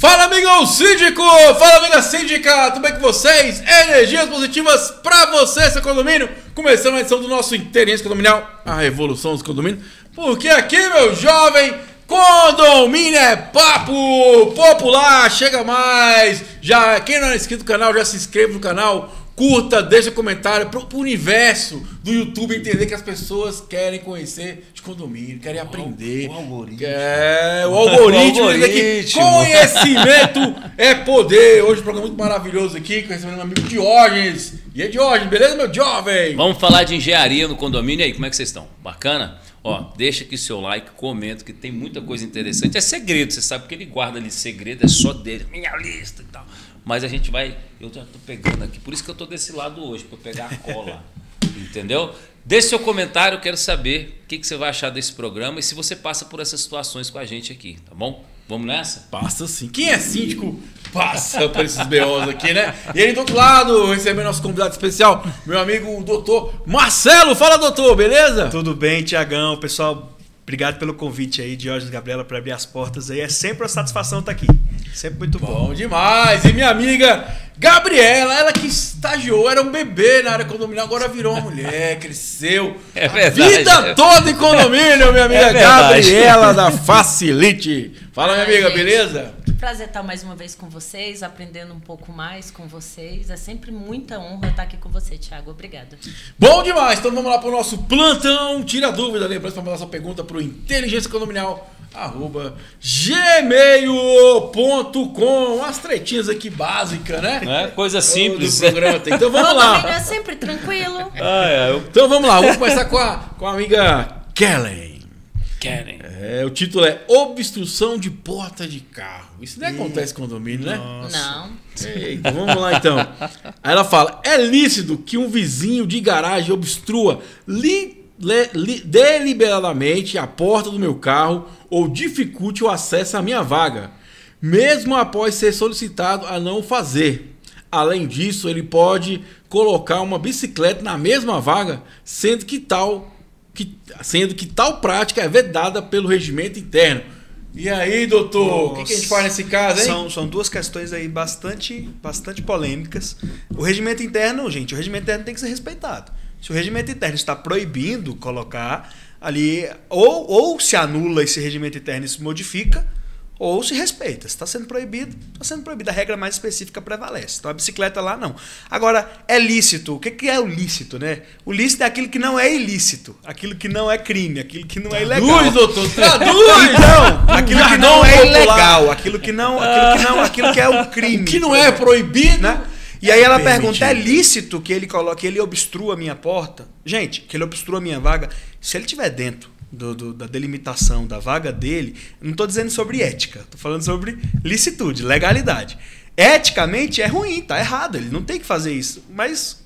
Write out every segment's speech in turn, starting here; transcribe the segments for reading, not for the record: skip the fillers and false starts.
Fala, amigo síndico! Fala, amiga síndica! Tudo bem com vocês? Energias positivas pra você, seu condomínio! Começando a edição do nosso Inteligência Condominial, a revolução dos condomínios. Porque aqui, meu jovem, condomínio é papo popular! Chega mais! Já, quem não é inscrito no canal, já se inscreve no canal. Curta, deixa comentário pro universo do YouTube entender que as pessoas querem conhecer de condomínio, querem aprender. O algoritmo. O algoritmo. Que conhecimento é poder. Hoje um programa muito maravilhoso aqui, conhecendo meu amigo Diógenes. E aí, Diógenes, beleza, meu jovem? Vamos falar de engenharia no condomínio. E aí, como é que vocês estão? Bacana? Ó, deixa aqui seu like, comenta, que tem muita coisa interessante. É segredo, você sabe que ele guarda ali segredo, é só dele, minha lista e tal. Mas a gente vai, eu já tô pegando aqui, por isso que eu tô desse lado hoje, para pegar a cola, entendeu? Deixe seu comentário, eu quero saber o que você vai achar desse programa e se você passa por essas situações com a gente aqui, tá bom? Vamos nessa? Passa sim. Quem é síndico passa por esses BOs aqui, né? E aí do outro lado, recebendo nosso convidado especial, meu amigo doutor Marcelo. Fala, doutor, beleza? Tudo bem, Tiagão, pessoal. Obrigado pelo convite aí, Diógenes, Gabriela, para abrir as portas aí. É sempre uma satisfação estar aqui. Sempre muito bom. Bom demais. E minha amiga Gabriela, ela que estagiou, era um bebê na área condominial, agora virou uma mulher, cresceu. É verdade. A vida toda em condomínio, minha amiga Gabriela da Facilite. Fala, minha amiga, gente, beleza? Prazer estar mais uma vez com vocês, aprendendo um pouco mais com vocês. É sempre muita honra estar aqui com você, Thiago. Obrigada. Bom demais. Então vamos lá para o nosso plantão. Tira dúvida, lembrando para mandar sua pergunta para o inteligenciacondominial@gmail.com. Umas tretinhas aqui básicas, né? É, coisa simples. Do programa tem. Então vamos lá. É sempre tranquilo. Então vamos lá. Vamos começar com a amiga Kellen. O título é Obstrução de Porta de Carro. Isso nem acontece em condomínio, né? Não. Eita, vamos lá então. Aí ela fala: é lícito que um vizinho de garagem obstrua deliberadamente a porta do meu carro ou dificulte o acesso à minha vaga, mesmo após ser solicitado a não fazer. Além disso, ele pode colocar uma bicicleta na mesma vaga, sendo que tal prática é vedada pelo regimento interno. E aí, doutor, o que a gente faz nesse caso, hein? São duas questões aí bastante polêmicas. O regimento interno, gente, o regimento interno tem que ser respeitado. Se o regimento interno está proibindo colocar ali, ou se anula esse regimento interno e se modifica, ou se respeita. Se está sendo proibido, está sendo proibido. A regra mais específica prevalece. Então a bicicleta lá não. Agora, é lícito. O que é o lícito, né? O lícito é aquilo que não é ilícito. Aquilo que não é crime. Aquilo que não é ilegal. Traduz, doutor, traduz! Então, aquilo que não é ilegal. Aquilo que é um crime. O que não é proibido, né? E aí ela pergunta, é lícito que ele coloque, ele obstrua a minha porta? Gente, que ele obstrua a minha vaga. Se ele estiver dentro da delimitação da vaga dele, não estou dizendo sobre ética, estou falando sobre licitude, legalidade. Eticamente é ruim, tá errado, ele não tem que fazer isso, mas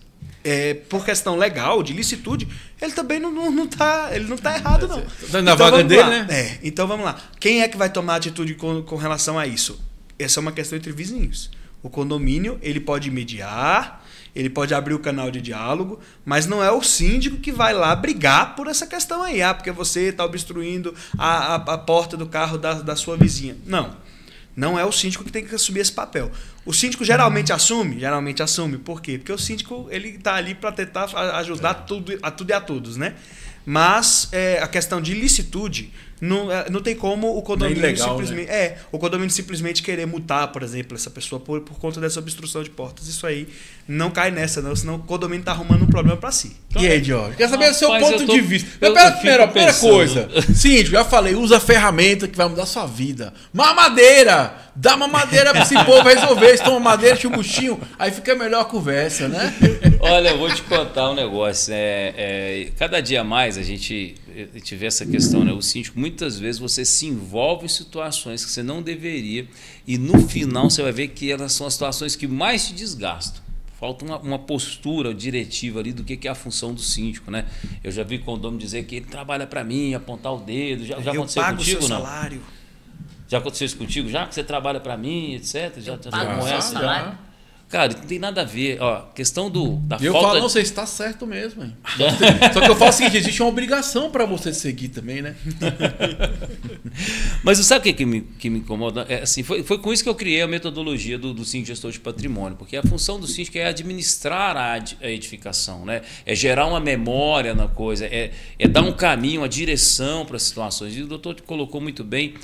por questão legal, de licitude, ele também não tá errado, não. Tá na vaga dele, né? Então vamos lá. Quem é que vai tomar atitude com relação a isso? Essa é uma questão entre vizinhos. O condomínio, ele pode mediar, ele pode abrir o canal de diálogo, mas não é o síndico que vai lá brigar por essa questão aí. Porque você está obstruindo a porta do carro da sua vizinha. Não é o síndico que tem que assumir esse papel. O síndico geralmente assume? Geralmente assume. Por quê? Porque o síndico está ali para tentar ajudar tudo e a todos, né? Mas a questão de licitude, não tem como o condomínio ilegal, simplesmente, né? O condomínio simplesmente querer multar, por exemplo, essa pessoa por conta dessa obstrução de portas. Isso aí não cai nessa, não, senão o condomínio está arrumando um problema para si. E aí, Jorge? Quer saber o seu Rapaz, ponto de vista? Primeira coisa, síndico, já falei, usa a ferramenta que vai mudar a sua vida. Mamadeira! Dá mamadeira para esse povo resolver. Se toma madeira, tinha um buchinho, aí fica melhor a conversa, né? Olha, eu vou te contar um negócio. Cada dia mais a gente vê essa questão, né? O síndico, muitas vezes você se envolve em situações que você não deveria e no final você vai ver que elas são as situações que mais te desgastam. Falta uma postura diretiva ali do que é a função do síndico, né? Eu já vi condomínio dizer que ele trabalha para mim, apontar o dedo. Já aconteceu pago contigo, o seu não? salário. Já aconteceu isso contigo? Já que você trabalha para mim, etc? Já Pago o seu salário. Cara, não tem nada a ver. Ó, questão da E eu falta... falo, não, você está certo mesmo, hein? Só que eu falo o seguinte, existe uma obrigação para você seguir também, né? Mas sabe o que me incomoda? É, assim, foi com isso que eu criei a metodologia do síndico gestor de patrimônio, porque a função do síndico é administrar a edificação, né? É gerar uma memória na coisa, é dar um caminho, uma direção para as situações. E o doutor colocou muito bem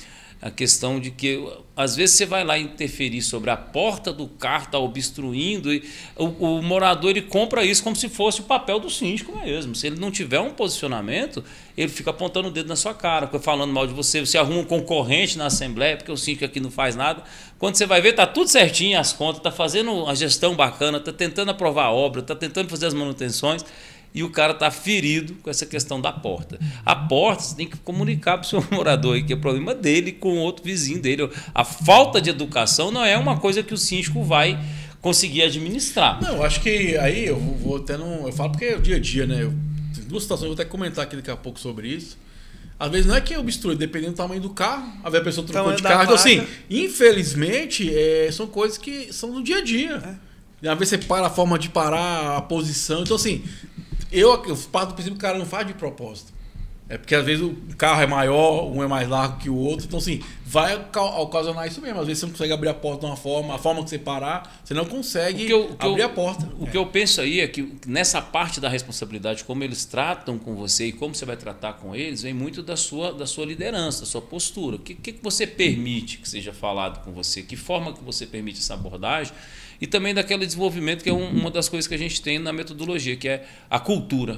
a questão de que às vezes você vai lá interferir sobre a porta do carro, está obstruindo, e o morador ele compra isso como se fosse o papel do síndico mesmo. Se ele não tiver um posicionamento, ele fica apontando o dedo na sua cara, fica falando mal de você, você arruma um concorrente na Assembleia, porque o síndico aqui não faz nada. Quando você vai ver, está tudo certinho, as contas, está fazendo a gestão bacana, está tentando aprovar a obra, está tentando fazer as manutenções, e o cara está ferido com essa questão da porta. A porta você tem que comunicar para o seu morador aí, que é problema dele com outro vizinho dele. A falta de educação não é uma coisa que o síndico vai conseguir administrar. Não, acho que aí eu vou até não. Eu falo porque é o dia a dia, né? Tem duas situações, eu vou até comentar aqui daqui a pouco sobre isso. Às vezes não é que obstrui, dependendo do tamanho do carro, às vezes a pessoa trocou de carro. Então, assim, infelizmente, são coisas que são do dia a dia. Às vezes você para a forma de parar, a posição. Então, assim. Eu parto do princípio que o cara não faz de propósito. É porque às vezes o carro é maior, um é mais largo que o outro. Então, assim, vai ocasionar isso mesmo. Às vezes você não consegue abrir a porta de uma forma, a forma que você parar, você não consegue abrir a porta. O que eu penso aí é que nessa parte da responsabilidade, como eles tratam com você e como você vai tratar com eles, vem muito da sua liderança, da sua postura. O que você permite que seja falado com você? Que forma que você permite essa abordagem? E também daquele desenvolvimento que é uma das coisas que a gente tem na metodologia, que é a cultura.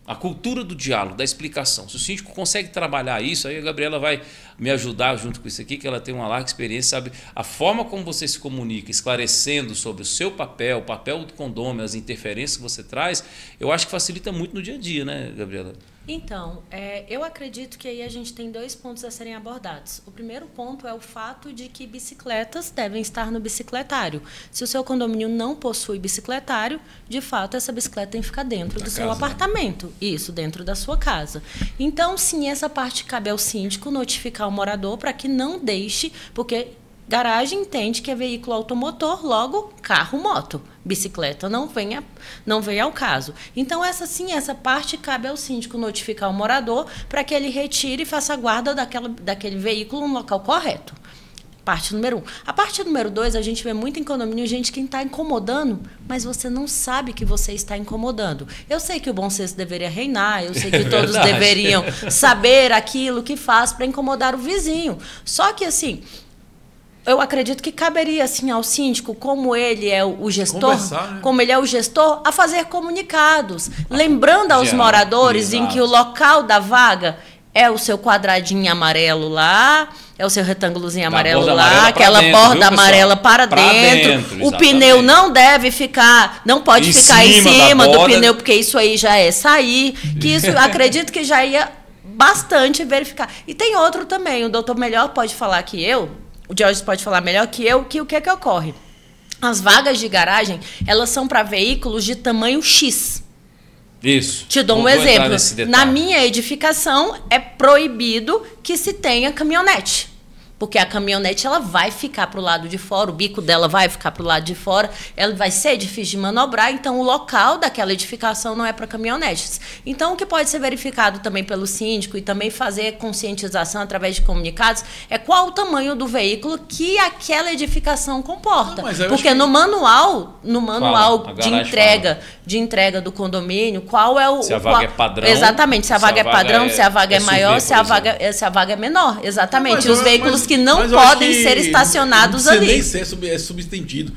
A cultura do diálogo, da explicação. Se o síndico consegue trabalhar isso, aí a Gabriela vai me ajudar junto com isso aqui, que ela tem uma larga experiência, sabe? A forma como você se comunica, esclarecendo sobre o seu papel, o papel do condômino, as interferências que você traz, eu acho que facilita muito no dia a dia, né, Gabriela? Então, eu acredito que aí a gente tem 2 pontos a serem abordados. O primeiro ponto é o fato de que bicicletas devem estar no bicicletário. Se o seu condomínio não possui bicicletário, de fato, essa bicicleta tem que ficar dentro do seu apartamento. Isso, dentro da sua casa. Então, sim, essa parte cabe ao síndico notificar o morador para que não deixe, porque garagem entende que é veículo automotor, logo carro, moto. Bicicleta não vem ao caso. Então, essa parte cabe ao síndico notificar o morador para que ele retire e faça a guarda daquele veículo no local correto. Parte número 1. A parte número 2, a gente vê muito em condomínio gente que está incomodando, mas você não sabe que você está incomodando. Eu sei que o bom senso deveria reinar, eu sei que todos deveriam saber aquilo que faz para incomodar o vizinho. Só que, assim, eu acredito que caberia assim ao síndico, como ele é o gestor, né? Como ele é o gestor, a fazer comunicados, lembrando aos moradores em que o local da vaga é o seu quadradinho amarelo lá, é o seu retângulozinho amarelo lá, aquela borda amarela para dentro. O pneu não deve ficar, não pode ficar em cima do pneu, porque isso aí já é sair. Que isso, acredito que já ia bastante verificar. E tem outro também, o doutor melhor pode falar que eu, o Jorge pode falar melhor que eu, que o que ocorre? As vagas de garagem, elas são para veículos de tamanho X. Isso. Te dou um exemplo. Na minha edificação, é proibido que se tenha caminhonete. Porque a caminhonete ela vai ficar para o lado de fora, o bico dela vai ficar para o lado de fora, ela vai ser difícil de manobrar, então o local daquela edificação não é para caminhonetes. Então, o que pode ser verificado também pelo síndico e também fazer conscientização através de comunicados é qual o tamanho do veículo que aquela edificação comporta. Porque no manual de entrega do condomínio, qual é o... Se a vaga é padrão. Exatamente, se a vaga é padrão, se a vaga é maior, se a vaga é menor. Exatamente. Os veículos que não podem ser estacionados ali. Não precisa nem ser subentendido.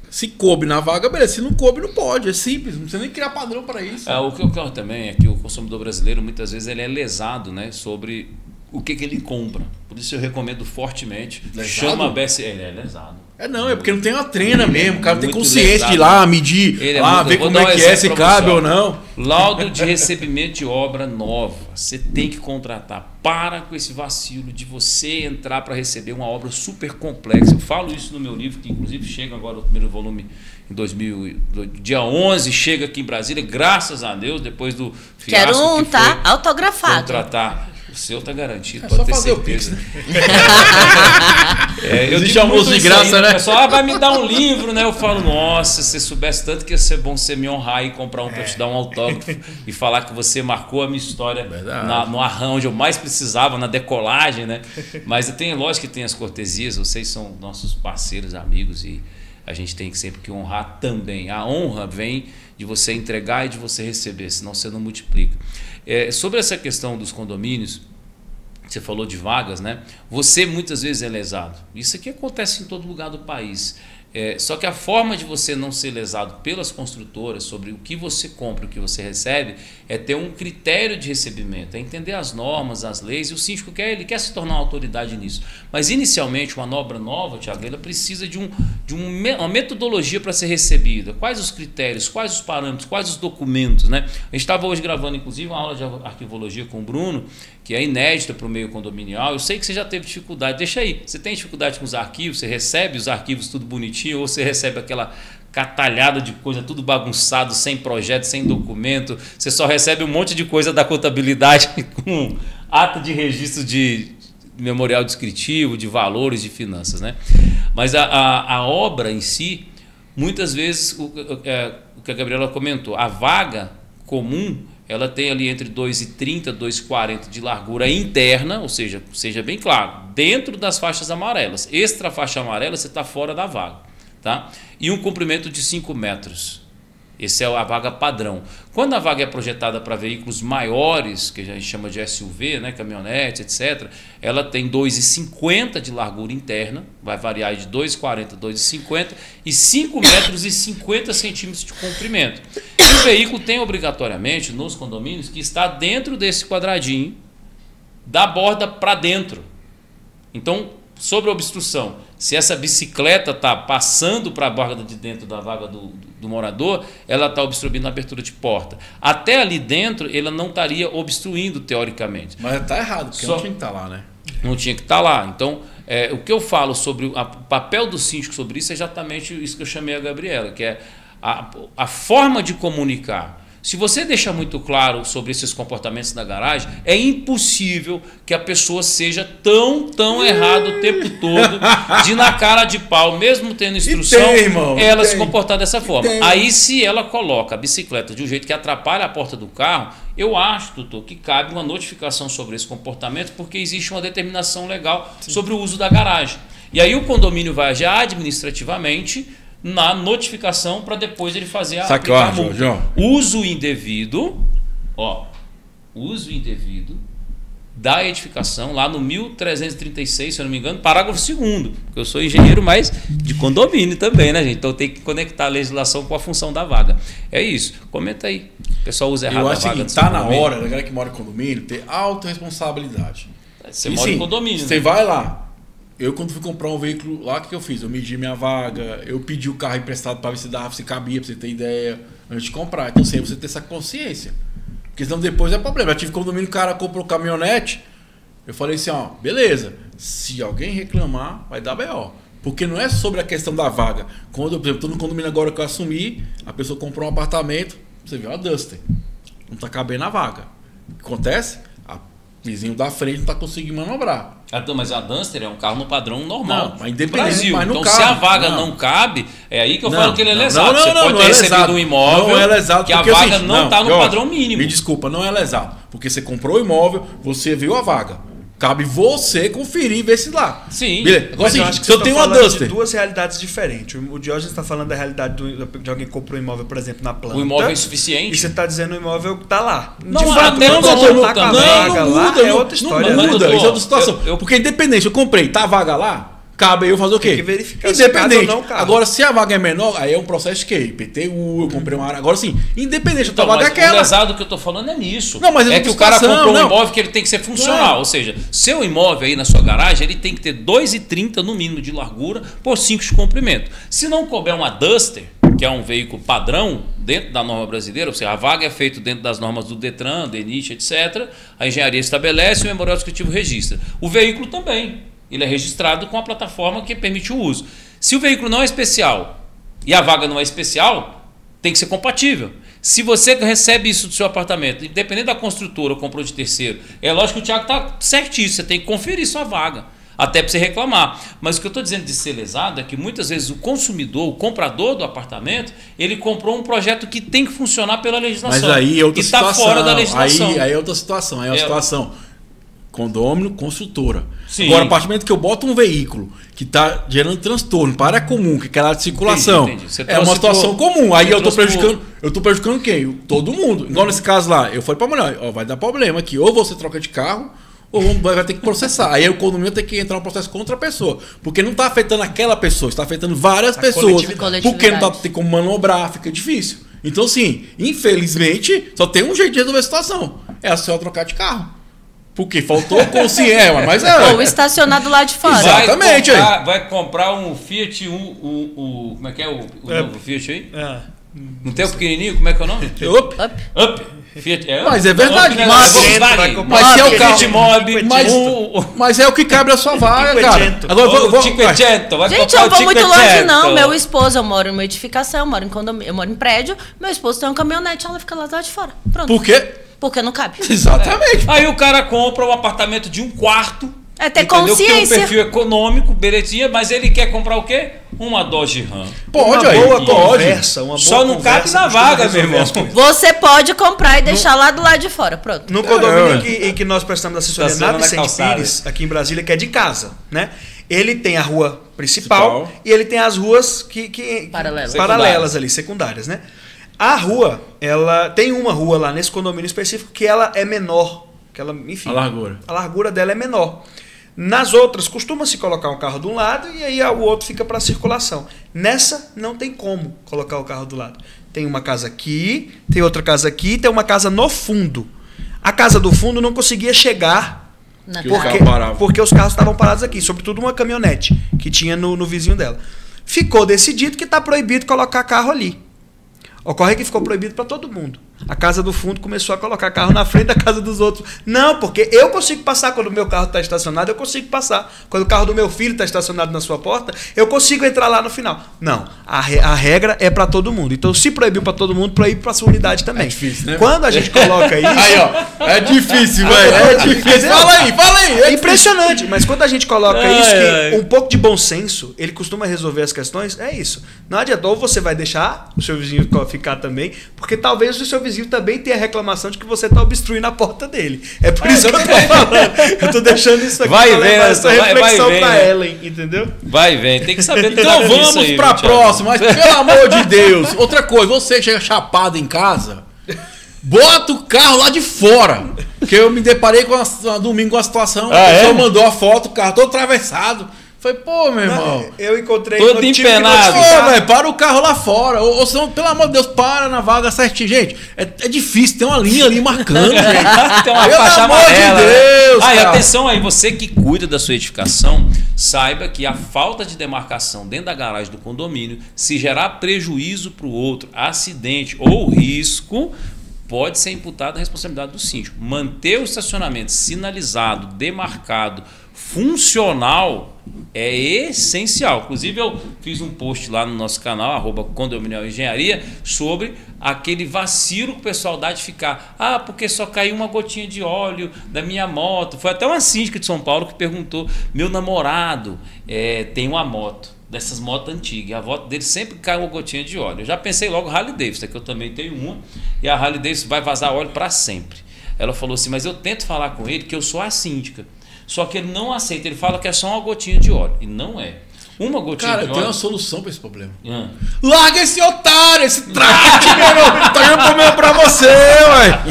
Se coube na vaga, beleza. Se não coube, não pode. É simples. Não precisa nem criar padrão para isso. O que ocorre também é que o consumidor brasileiro, muitas vezes, ele é lesado, né, sobre o que ele compra. Por isso eu recomendo fortemente. Lesado? Chama a BSL. Ele é lesado. É porque não tem uma trena mesmo. O cara não tem consciência lesado, de ir lá, medir, ver como é que se cabe ou não. Laudo de recebimento de obra nova. Você tem que contratar. Para com esse vacilo de você entrar para receber uma obra super complexa. Eu falo isso no meu livro, que inclusive chega agora o primeiro volume em dia 11, chega aqui em Brasília, graças a Deus, depois do fiasco. Quero um, tá? Autografado. Contratar. O seu tá garantido, É pode só ter fazer certeza. o Pix, né? Existe almoço de graça, aí, né? O pessoal vai me dar um livro, né? Eu falo, nossa, se você soubesse tanto que ia ser bom você me honrar e comprar um para te dar um autógrafo e falar que você marcou a minha história no arranjo onde eu mais precisava, na decolagem, né? Mas lógico que tem as cortesias, vocês são nossos parceiros, amigos, e a gente tem sempre que honrar também. A honra vem de você entregar e de você receber, senão você não multiplica. Sobre essa questão dos condomínios, você falou de vagas, né? Você muitas vezes é lesado. Isso aqui acontece em todo lugar do país. Só que a forma de você não ser lesado pelas construtoras sobre o que você compra e o que você recebe é ter um critério de recebimento, é entender as normas, as leis, e o síndico ele quer se tornar uma autoridade nisso. Mas inicialmente uma obra nova, Thiago, ela precisa de uma metodologia para ser recebida. Quais os critérios, quais os parâmetros, quais os documentos, né? A gente estava hoje gravando inclusive uma aula de arquivologia com o Bruno, que é inédita para o meio condominial. Eu sei que você já teve dificuldade, deixa aí, você tem dificuldade com os arquivos, você recebe os arquivos tudo bonitinho, ou você recebe aquela catalhada de coisa, tudo bagunçado, sem projeto, sem documento, você só recebe um monte de coisa da contabilidade com ata de registro de memorial descritivo, de valores, de finanças, né? Mas a obra em si, muitas vezes, o que a Gabriela comentou, a vaga comum, ela tem ali entre 2,30 e 2,40 de largura interna, ou seja bem claro, dentro das faixas amarelas. Extra faixa amarela, você está fora da vaga. Tá? E um comprimento de 5 metros. Essa é a vaga padrão. Quando a vaga é projetada para veículos maiores, que a gente chama de SUV, né, caminhonete, etc., ela tem 2,50 de largura interna, vai variar de 2,40 a 2,50 e 5 metros e 50 centímetros de comprimento. E o veículo tem obrigatoriamente, nos condomínios, que está dentro desse quadradinho, da borda para dentro. Então, sobre a obstrução, se essa bicicleta está passando para a borda de dentro da vaga do morador, ela está obstruindo a abertura de porta. Até ali dentro, ela não estaria obstruindo, teoricamente. Mas está errado, porque não tinha que estar lá, né? Não tinha que estar lá. Então, o que eu falo sobre o papel do síndico sobre isso é exatamente isso que eu chamei a Gabriela, que é a forma de comunicar. Se você deixa muito claro sobre esses comportamentos na garagem, é impossível que a pessoa seja tão errada o tempo todo, de na cara de pau, mesmo tendo instrução, ela se comportar dessa forma. Aí, se ela coloca a bicicleta de um jeito que atrapalha a porta do carro, eu acho, doutor, que cabe uma notificação sobre esse comportamento, porque existe uma determinação legal sobre o uso da garagem. E aí o condomínio vai agir administrativamente na notificação para depois ele fazer a multa. Uso indevido da edificação, lá no 1336, se eu não me engano, parágrafo 2º, porque eu sou engenheiro, mas de condomínio também, né, gente? Então tem que conectar a legislação com a função da vaga. É isso. Comenta aí. O pessoal usa errado a vaga. Eu acho que está na hora da galera que mora em condomínio ter autorresponsabilidade. Você mora em condomínio. Você vai lá. Eu, quando fui comprar um veículo lá, o que eu fiz? Eu medi minha vaga, eu pedi o carro emprestado para ver se cabia, para você ter ideia, antes de comprar. Então, sem você ter essa consciência. Porque senão depois é problema. Eu tive condomínio, o cara comprou caminhonete, eu falei assim, beleza, se alguém reclamar, vai dar B.O. Porque não é sobre a questão da vaga. Quando, por exemplo, estou no condomínio agora que eu assumi, a pessoa comprou um apartamento, você viu a Duster, não está cabendo na vaga. O que acontece? O vizinho da frente não está conseguindo manobrar. Mas a Duster é um carro no padrão normal. Não, mas independente, Brasil. mas não então, cabe. se a vaga não cabe, é aí que eu falo que ele é lesado. Você pode ter recebido um imóvel não é lesado, que a vaga não está no padrão mínimo. Me desculpa, não é lesado. Porque você comprou o imóvel, você viu a vaga. Cabe você conferir e ver se lá. Sim. Beleza. Agora, Mas eu acho que se eu tenho uma Duster. de duas realidades diferentes. O Diógenes está falando da realidade de alguém que comprou um imóvel, por exemplo, na planta. O imóvel é insuficiente. E você está dizendo o imóvel está lá. Não, de fato, até não doutor, tá com a vaga lá, é outra história. Não muda, doutor, isso é outra situação. Porque independente, eu comprei, tá a vaga lá, cabe aí eu fazer o quê? Tem que verificar independente. Se cabe ou não cabe. Agora, se a vaga é menor, aí é um processo de quê? IPTU, eu comprei uma área. Agora sim, independente, então, a vaga é aquela. O lesado que eu tô falando é nisso. Não, mas é que o cara comprou um imóvel que ele tem que ser funcional. Ou seja, seu imóvel aí na sua garagem, ele tem que ter 2,30 no mínimo de largura por 5 de comprimento. Se não couber uma Duster, que é um veículo padrão dentro da norma brasileira, ou seja, a vaga é feita dentro das normas do Detran, DENIT, etc. A engenharia estabelece e o memorial descritivo registra. O veículo também. Ele é registrado com a plataforma que permite o uso. Se o veículo não é especial e a vaga não é especial, tem que ser compatível. Se você recebe isso do seu apartamento, independente da construtora ou comprou de terceiro, é lógico que o Thiago está certíssimo, você tem que conferir sua vaga. Até para você reclamar. Mas o que eu estou dizendo de ser lesado é que muitas vezes o consumidor, o comprador do apartamento, ele comprou um projeto que tem que funcionar pela legislação. Mas aí é outra e está situação. fora da legislação. Aí é outra situação. Aí é uma situação condômino, construtora. Sim. Agora, a partir do momento que eu boto um veículo que está gerando transtorno para área comum, que é aquela de circulação, Entendi. Você é uma situação comum. Aí eu estou prejudicando quem? Todo mundo. Igual nesse caso lá, eu falei para a mulher, ó, vai dar problema aqui. Ou você troca de carro, ou vai ter que processar. Aí o condomínio tem que entrar no processo contra a pessoa. Porque não está afetando aquela pessoa, está afetando várias pessoas. Porque não tem como manobrar, fica difícil. Então, assim, infelizmente, só tem um jeito de resolver a situação. É a senhora trocar de carro. Porque faltou consciência, mas é. Ou estacionar do lado de fora. Exatamente. Vai comprar um Fiat, como é que é o novo Fiat aí? Não tem o pequenininho? Como é que é o nome? Up. Fiat, mas é verdade. Mas é o Fiat Mobi. Mas é o que cabe na sua vaga, cara. Agora gente, eu vou muito longe, não. Meu esposo, eu moro em uma edificação, eu moro em condomínio, eu moro em prédio. Meu esposo tem uma caminhonete, ela fica lá de fora. Pronto. Por quê? Porque não cabe. Exatamente. Aí o cara compra um apartamento de um quarto. É ter entendeu? consciência. Que tem um perfil econômico, belezinha, mas ele quer comprar o quê? Uma Dodge Ram. Pode, uma boa pode. Conversa, uma boa Só não cabe na vaga, meu irmão. Você pode comprar e deixar lá do lado de fora. Pronto. No condomínio em que nós prestamos assessoria na Vicente Pires, aqui em Brasília, que é de casa, né? Ele tem a rua principal e ele tem as ruas paralelas ali, secundárias, né? A rua, ela tem uma rua lá nesse condomínio específico que ela é menor, que ela, enfim, a largura dela é menor. Nas outras costuma-se colocar um carro de um lado e aí o outro fica para circulação. Nessa não tem como colocar o carro do lado. Tem uma casa aqui, tem outra casa aqui, tem uma casa no fundo. A casa do fundo não conseguia chegar porque os carros estavam parados aqui, sobretudo uma caminhonete que tinha no vizinho dela. Ficou decidido que está proibido colocar carro ali. Ocorre que ficou proibido para todo mundo. A casa do fundo começou a colocar carro na frente da casa dos outros. Não, porque eu consigo passar quando o meu carro está estacionado, eu consigo passar. Quando o carro do meu filho está estacionado na sua porta, eu consigo entrar lá no final. Não, a regra é para todo mundo. Então, se proibiu para todo mundo, proíbe para a sua unidade também. É difícil, né? Quando a gente coloca isso... Aí, ó, é difícil, velho. É difícil. Fala aí. É impressionante, mas quando a gente coloca isso, que um pouco de bom senso, ele costuma resolver as questões, é isso. Não adianta, ou você vai deixar o seu vizinho ficar também, porque talvez o seu vizinho também tenha reclamação de que você está obstruindo a porta dele. É por isso que eu tô falando. Eu tô deixando isso aqui para levar essa reflexão para Ellen, entendeu? Vai vendo, tem que saber. Então vamos para a próxima, mas pelo amor de Deus. Outra coisa, você chega chapado em casa, bota o carro lá de fora. Porque eu me deparei com domingo com a situação, o pessoal mandou a foto, o carro todo atravessado. Falei, pô, meu irmão. Eu encontrei... Todo empenado. Pô, velho, para o carro lá fora. Ou senão, pelo amor de Deus, para na vaga certinho. Gente, é difícil, tem uma linha ali marcando, gente. Tem uma faixa amarela. De Deus, e atenção aí, você que cuida da sua edificação, saiba que a falta de demarcação dentro da garagem do condomínio, se gerar prejuízo para o outro, acidente ou risco, pode ser imputada a responsabilidade do síndico. Manter o estacionamento sinalizado, demarcado, funcional é essencial. Inclusive eu fiz um post lá no nosso canal @condominial engenharia sobre aquele vacilo que o pessoal dá de ficar, porque só caiu uma gotinha de óleo da minha moto. Foi até uma síndica de São Paulo que perguntou, meu namorado tem uma moto, dessas motos antigas, a moto dele sempre cai uma gotinha de óleo. Eu já pensei logo Harley Davidson, que eu também tenho uma, e a Harley Davidson vai vazar óleo para sempre. Ela falou assim, mas eu tento falar com ele que eu sou a síndica. Só que ele não aceita, ele fala que é só uma gotinha de óleo. E não é. Uma gotinha de óleo... Cara, eu tenho uma solução para esse problema. Larga esse otário, esse traste, meu irmão. Tá dando problema pra você, ué.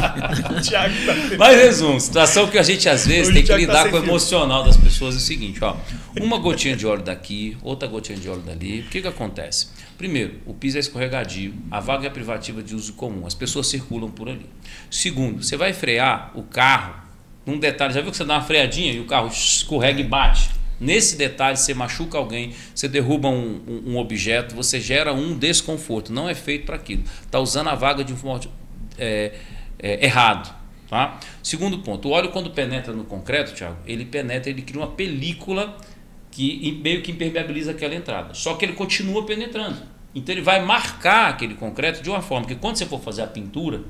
Mas resumo, situação que a gente às vezes tem que lidar com o emocional das pessoas é o seguinte, ó. Uma gotinha de óleo daqui, outra gotinha de óleo dali. O que acontece? Primeiro, o piso é escorregadio, a vaga é privativa de uso comum, as pessoas circulam por ali. Segundo, você vai frear o carro, um detalhe, já viu que você dá uma freadinha e o carro escorrega e bate? Nesse detalhe, você machuca alguém, você derruba um objeto, você gera um desconforto. Não é feito para aquilo. Está usando a vaga de um modo errado. Tá? Segundo ponto, o óleo quando penetra no concreto, Thiago, ele penetra, ele cria uma película que meio que impermeabiliza aquela entrada. Só que ele continua penetrando. Então ele vai marcar aquele concreto de uma forma que quando você for fazer a pintura,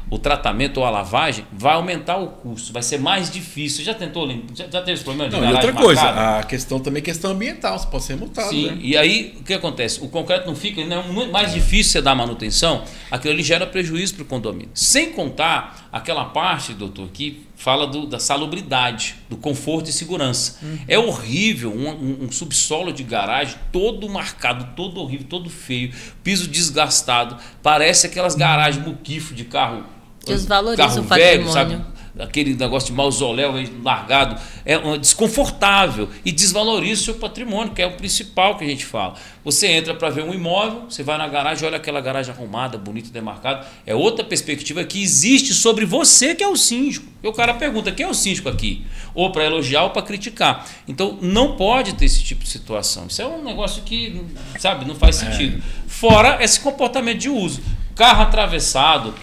o tratamento ou a lavagem, vai aumentar o custo, vai ser mais difícil. Já tentou, já teve esse problema de Não, e garagem outra coisa, marcada? a questão também é questão ambiental, você pode ser multado. Sim, né? e aí o que acontece? O concreto não fica, é muito mais difícil você dar manutenção, aquilo ali gera prejuízo para o condomínio. Sem contar aquela parte, doutor, que fala da salubridade, do conforto e segurança. É horrível um subsolo de garagem todo marcado, todo horrível, todo feio, piso desgastado, parece aquelas garagens muquifo de carro. Desvaloriza Carro o velho, patrimônio. sabe? Aquele negócio de mausoléu largado, é desconfortável e desvaloriza o seu patrimônio, que é o principal que a gente fala. Você entra para ver um imóvel, você vai na garagem, olha aquela garagem arrumada, bonita, demarcada, é outra perspectiva que existe sobre você, que é o síndico. E o cara pergunta, quem é o síndico aqui? Ou para elogiar ou para criticar. Então não pode ter esse tipo de situação. Isso é um negócio que, sabe, não faz sentido. Fora esse comportamento de uso. Carro atravessado,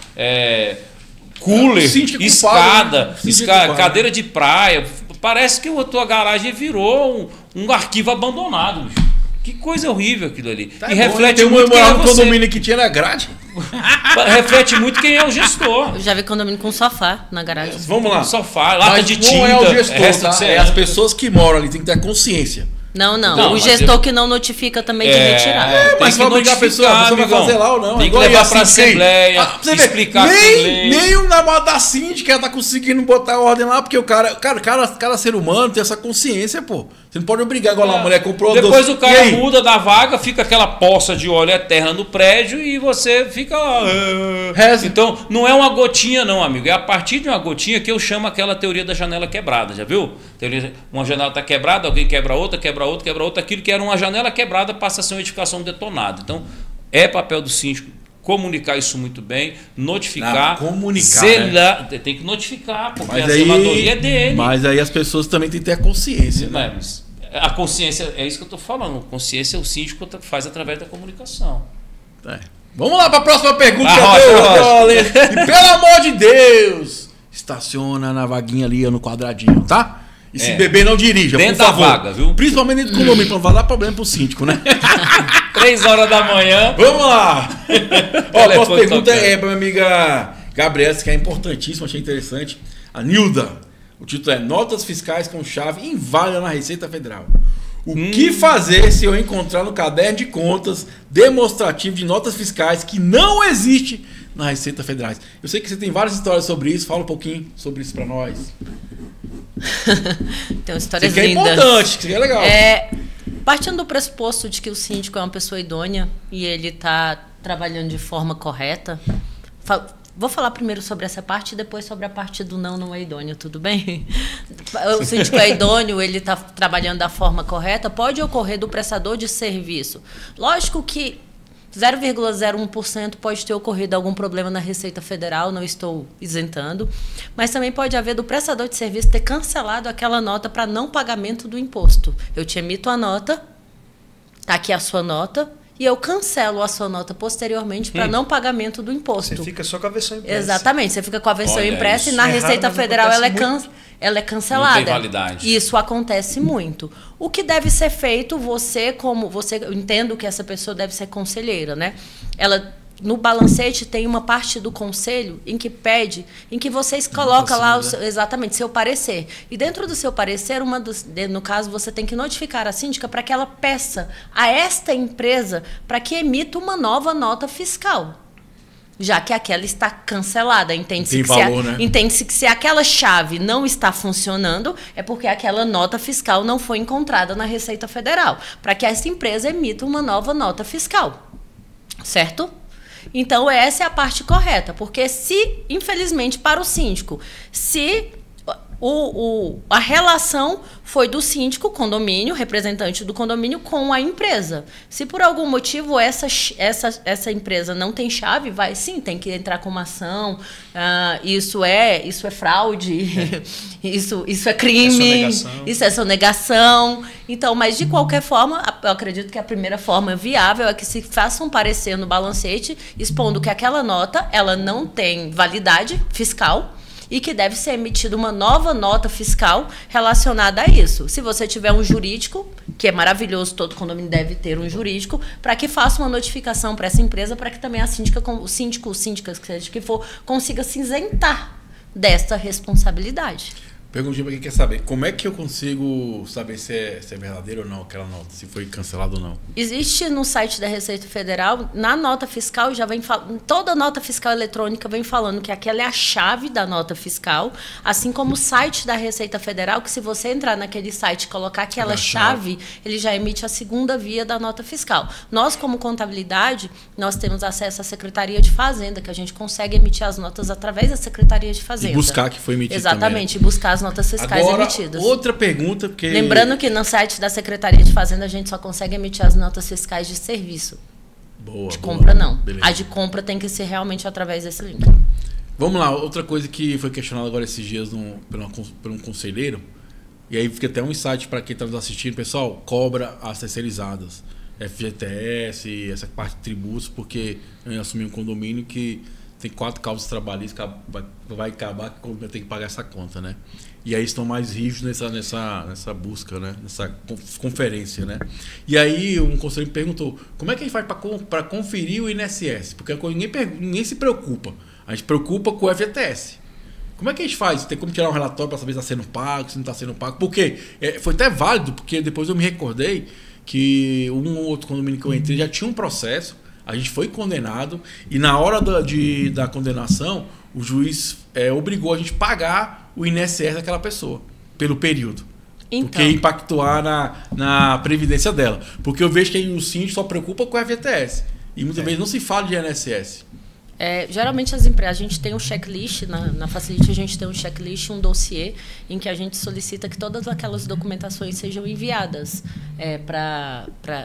cooler, escada, cadeira de praia. Parece que a tua garagem virou um arquivo abandonado. Bicho. Que coisa horrível aquilo ali. Tá e bom, reflete né? muito quem é no você. condomínio que tinha na grade. Reflete muito quem é o gestor. Eu já vi condomínio com sofá na garagem. Vamos lá. Sofá, lata Mas de não tinta. é o gestor, resto tá? de É as pessoas que moram ali, tem que ter consciência. Não. Não, o mas gestor que não notifica também de retirar. Tem Mas que vai obrigar a pessoa vai notificar, fazer lá ou não. Tem que Igual levar assim, para a assembleia, pra você ver, explicar que tem lei. nem o namorado da síndica tá conseguindo botar ordem lá, porque o cada ser humano tem essa consciência, pô. Você não pode obrigar, igual lá a mulher comprou Depois doce. o cara muda da vaga, fica aquela poça de óleo eterna no prédio e você fica lá. Reza. Então, não é uma gotinha não, amigo. É a partir de uma gotinha que eu chamo aquela teoria da janela quebrada, já viu? Uma janela está quebrada, alguém quebra outra. Aquilo que era uma janela quebrada passa a ser uma edificação detonada. Então, é papel do síndico comunicar isso muito bem, notificar. Comunicar, né? Tem que notificar, porque Mas a zeladoria é dele. Mas aí as pessoas também têm que ter a consciência, né? Mas a consciência, é isso que eu estou falando. Consciência o síndico faz através da comunicação. Vamos lá para a próxima pergunta. Rocha. E pelo amor de Deus, estaciona na vaguinha ali no quadradinho, tá? E se beber, não dirija, dentro por favor. da vaga, viu? Principalmente dentro do condomínio, para não vai dar problema pro síndico, né? 3 horas da manhã. Vamos lá! Ó, a próxima pergunta tocando. é para minha amiga Gabriela, que é importantíssima, achei interessante. A Nilda. O título é Notas Fiscais com Chave Inválida na Receita Federal. O que fazer se eu encontrar no caderno de contas demonstrativo de notas fiscais que não existe na Receita Federal? Eu sei que você tem várias histórias sobre isso. Fala um pouquinho sobre isso para nós. Tem histórias Isso aqui é lindas. importante, isso aqui é legal. Partindo do pressuposto de que o síndico é uma pessoa idônea e ele está trabalhando de forma correta, vou falar primeiro sobre essa parte e depois sobre a parte do não é idôneo, tudo bem? O síndico é idôneo, ele está trabalhando da forma correta, pode ocorrer do prestador de serviço. Lógico que 0,01% pode ter ocorrido algum problema na Receita Federal, não estou isentando, mas também pode haver do prestador de serviço ter cancelado aquela nota para não pagamento do imposto. Eu te emito a nota, está aqui a sua nota, e eu cancelo a sua nota posteriormente para não pagamento do imposto. Você fica só com a versão impressa. Exatamente, você fica com a versão Olha impressa isso. e na É Receita raro, mas Federal ela acontece é cancelada. Não tem validade. Isso acontece muito. O que deve ser feito, eu entendo que essa pessoa deve ser conselheira, né? Ela no balancete tem uma parte do conselho em que vocês colocam lá exatamente seu parecer. E dentro do seu parecer, no caso, você tem que notificar a síndica para que ela peça a esta empresa para que emita uma nova nota fiscal. Já que aquela está cancelada. Entende-se que se aquela chave não está funcionando, é porque aquela nota fiscal não foi encontrada na Receita Federal, para que essa empresa emita uma nova nota fiscal. Certo? Então, essa é a parte correta, porque infelizmente, para o síndico, se a relação foi do síndico, condomínio, representante do condomínio, com a empresa. Se por algum motivo essa empresa não tem chave, tem que entrar com uma ação. Isso é fraude, isso é crime, isso é sonegação. Então, mas de qualquer forma, eu acredito que a primeira forma viável é que se faça um parecer no balancete expondo que aquela nota ela não tem validade fiscal e que deve ser emitida uma nova nota fiscal relacionada a isso. Se você tiver um jurídico, que é maravilhoso, todo condomínio deve ter um jurídico, para que faça uma notificação para essa empresa, para que também a síndica, o síndico, seja que for, consiga se isentar desta responsabilidade. Perguntinha para quem quer saber. Como é que eu consigo saber se é verdadeiro ou não aquela nota? Se foi cancelado ou não? Existe no site da Receita Federal, na nota fiscal, já vem falando, toda nota fiscal eletrônica vem falando que aquela é a chave da nota fiscal, assim como o site da Receita Federal, que se você entrar naquele site e colocar aquela chave, ele já emite a segunda via da nota fiscal. Nós, como contabilidade, nós temos acesso à Secretaria de Fazenda, que a gente consegue emitir as notas através da Secretaria de Fazenda. E buscar que foi emitido Exatamente, também. E buscar as notas fiscais agora, emitidas. Outra pergunta, porque... Lembrando que no site da Secretaria de Fazenda a gente só consegue emitir as notas fiscais de serviço. Boa, de compra não. Beleza. A de compra tem que ser realmente através desse link. Vamos lá, outra coisa que foi questionada agora esses dias por um conselheiro, e aí fica até um insight para quem está nos assistindo, pessoal, cobra as terceirizadas, FGTS, essa parte de tributos, porque eu assumi um condomínio que tem 4 causas trabalhistas, vai acabar que o condomínio tem que pagar essa conta, né? E aí estão mais rígidos nessa busca, né? Nessa conferência, né? E aí um conselheiro me perguntou, como é que a gente faz para conferir o INSS? Porque ninguém se preocupa. A gente preocupa com o FGTS. Como é que a gente faz? Tem como tirar um relatório para saber se está sendo pago, se não está sendo pago? Porque foi até válido, porque depois eu me recordei que um ou outro condomínio que eu entrei já tinha um processo, a gente foi condenado e na hora da condenação o juiz obrigou a gente a pagar o INSS daquela pessoa pelo período. Então. Porque impactuar na previdência dela. Porque eu vejo que o síndico só preocupa com o FGTS e muitas vezes não se fala de INSS. Geralmente as empresas, a gente tem um checklist, na Facility a gente tem um checklist, um dossiê, em que a gente solicita que todas aquelas documentações sejam enviadas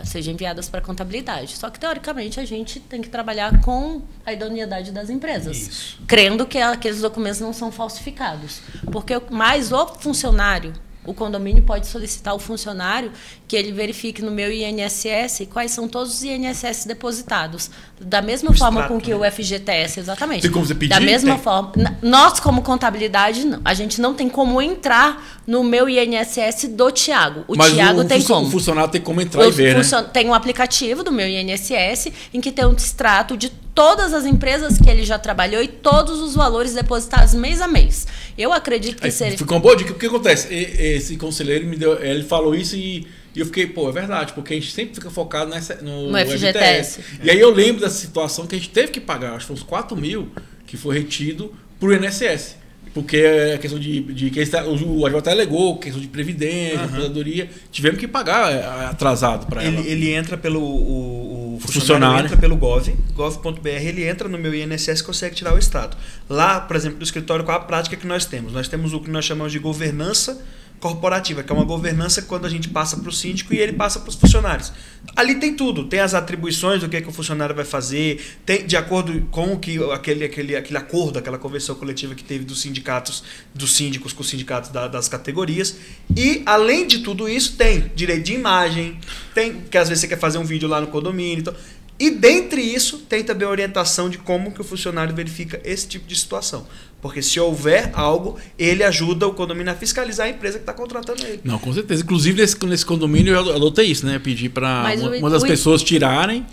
sejam enviadas para a contabilidade. Só que, teoricamente, a gente tem que trabalhar com a idoneidade das empresas, Isso. crendo que aqueles documentos não são falsificados. Porque mais o funcionário, o condomínio pode solicitar ao funcionário que ele verifique no meu INSS quais são todos os INSS depositados. Da mesma forma com que o FGTS, exatamente. Tem como você pedir? Da mesma forma. Nós, como contabilidade, não. A gente não tem como entrar no meu INSS do Tiago. Mas Tiago tem como. O funcionário tem como entrar e ver, né? Tem um aplicativo do meu INSS em que tem um extrato de todas as empresas que ele já trabalhou e todos os valores depositados mês a mês. Eu acredito que seria... Ficou uma boa dica. O que acontece? Esse conselheiro ele falou isso e eu fiquei, é verdade, porque a gente sempre fica focado no FGTS. E aí eu lembro dessa situação que a gente teve que pagar, acho que foi uns 4 mil que foi retido pro INSS. Porque a questão de que o advogado alegou, questão de previdência, aposentadoria, tivemos que pagar atrasado para ela. Ele entra pelo... O funcionário entra pelo gov.br, ele entra no meu INSS e consegue tirar o extrato. Lá, por exemplo, do escritório, qual a prática que nós temos? Nós temos o que nós chamamos de governança corporativa, que é uma governança quando a gente passa para o síndico e ele passa para os funcionários. Ali tem tudo, tem as atribuições do que o funcionário vai fazer, tem de acordo com o que aquele acordo, aquela convenção coletiva que teve dos sindicatos, dos síndicos com os sindicatos das categorias. E além de tudo isso, tem direito de imagem, tem que às vezes você quer fazer um vídeo lá no condomínio, então, e dentre isso tem também a orientação de como que o funcionário verifica esse tipo de situação. Porque se houver algo, ele ajuda o condomínio a fiscalizar a empresa que está contratando ele. Não, com certeza. Inclusive, nesse condomínio eu adotei isso, né? Pedi para uma das pessoas tirarem.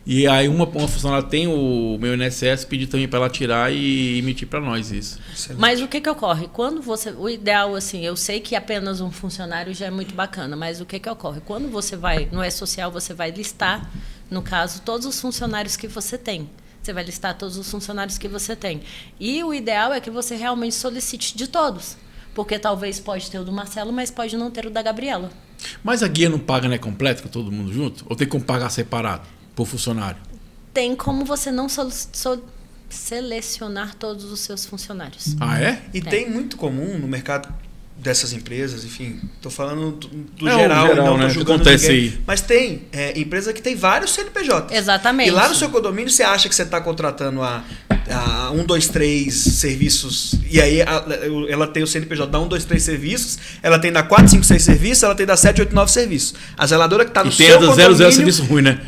E aí uma funcionária tem o meu INSS, pedi também para ela tirar e emitir para nós isso. Excelente. Mas o que ocorre? Quando o ideal, assim, eu sei que apenas um funcionário já é muito bacana, mas o que ocorre? Quando você vai no E-Social, você vai listar, no caso, todos os funcionários que você tem. Você vai listar todos os funcionários que você tem. E o ideal é que você realmente solicite de todos. Porque talvez pode ter o do Marcelo, mas pode não ter o da Gabriela. Mas a guia não paga, né, completo, com todo mundo junto? Ou tem como pagar separado, por funcionário? Tem como você não selecionar todos os seus funcionários. Ah, é? E tem muito comum no mercado dessas empresas, enfim, estou falando do É, o geral, geral, não né, estou que julgando acontece ninguém. aí. Mas tem empresa que tem vários CNPJs. Exatamente. E lá no seu condomínio você acha que você está contratando a 1, 2, 3 serviços, e aí ela tem o CNPJ da 1, 2, 3 serviços, ela tem da 4, 5, 6 serviços, ela tem da 7, 8, 9 serviços. A zeladora que está no E tem seu a do condomínio... 00 serviço ruim, né?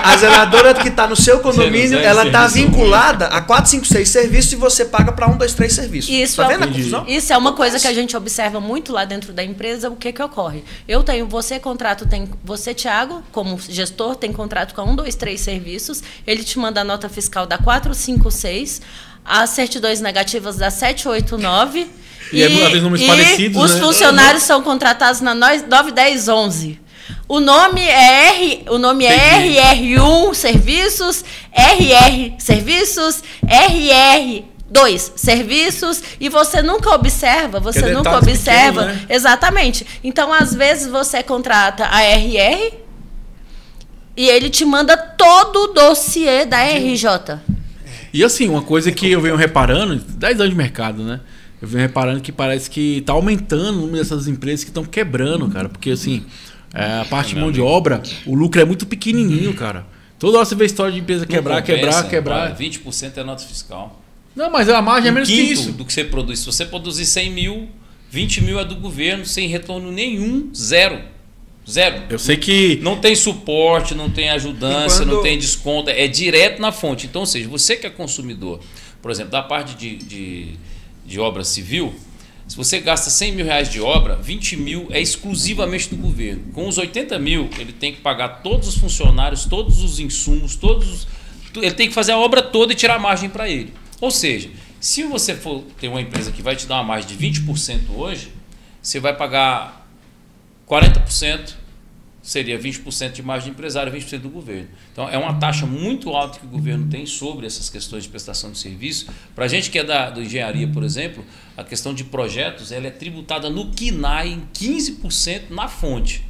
A zeladora que está no seu condomínio, 00 ela está serviço vinculada a 4, 5, 6 serviços e você paga para 1, 2, 3 serviços. Isso, Tá vendo a confusão? isso é uma coisa que a gente observa muito lá dentro da empresa. O que ocorre? Você, Thiago, como gestor, tem contrato com 1, 2, 3 serviços. Ele te manda a nota fiscal da 4, 5, 6, as certidões negativas da 7, 8, 9. E às vezes nomes parecidos, os né? funcionários são contratados na 9, 10, 11. O nome é RR1 Serviços, RR Serviços, RR2 Serviços, e você nunca observa, pequenos, né? Exatamente. Então, às vezes, você contrata a RR e ele te manda todo o dossiê da RJ. E assim, uma coisa que eu venho reparando, 10 anos de mercado, né? Eu venho reparando que parece que tá aumentando o número dessas empresas que estão quebrando, cara. Porque assim, a parte de mão de obra, o lucro é muito pequenininho, cara. Toda hora você vê história de empresa quebrar. 20% é nota fiscal. Não, mas a margem é menos que Quinto isso. do que você produz. Se você produzir 100 mil, 20 mil é do governo, sem retorno nenhum, zero. Eu sei que... Não tem suporte, não tem ajudância, quando... não tem desconto, é direto na fonte. Então, ou seja, você que é consumidor, por exemplo, da parte de obra civil, se você gasta 100 mil reais de obra, 20 mil é exclusivamente do governo. Com os 80 mil, ele tem que pagar todos os funcionários, todos os insumos, ele tem que fazer a obra toda e tirar a margem para ele. Ou seja, se você for ter uma empresa que vai te dar uma margem de 20% hoje, você vai pagar 40%, seria 20% de margem de empresário, 20% do governo. Então, é uma taxa muito alta que o governo tem sobre essas questões de prestação de serviço. Para a gente que é da engenharia, por exemplo, a questão de projetos ela é tributada no KINAI em 15% na fonte.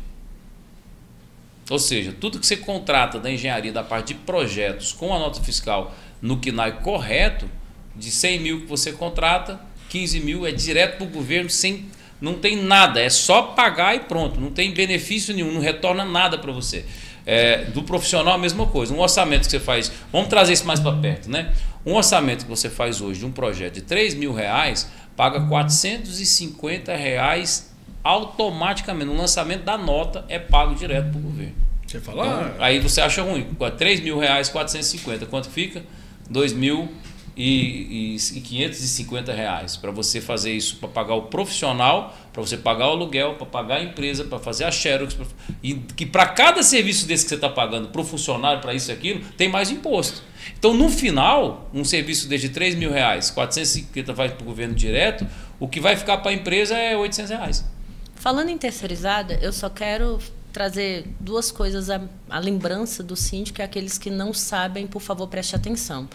Ou seja, tudo que você contrata da engenharia, da parte de projetos, com a nota fiscal no KINAI correto, de 100 mil que você contrata, 15 mil é direto para o governo sem... Não tem nada, é só pagar e pronto. Não tem benefício nenhum, não retorna nada para você. Do profissional a mesma coisa. Um orçamento que você faz, vamos trazer isso mais para perto, né? Um orçamento que você faz hoje de um projeto de 3 mil reais, paga 450 reais automaticamente. No lançamento da nota é pago direto para o governo. Você fala... Então, aí você acha ruim. 3 mil reais, 450. Quanto fica? 2.550 reais para você fazer isso, para pagar o profissional, para você pagar o aluguel, para pagar a empresa, para fazer a xerox, e que para cada serviço desse que você está pagando para o funcionário, para isso e aquilo, tem mais imposto. Então, no final, um serviço desde 3 mil reais, 450 vai para o governo direto, o que vai ficar para a empresa é 800 reais. Falando em terceirizada, eu só quero trazer duas coisas à lembrança do síndico, e aqueles que não sabem, por favor, preste atenção.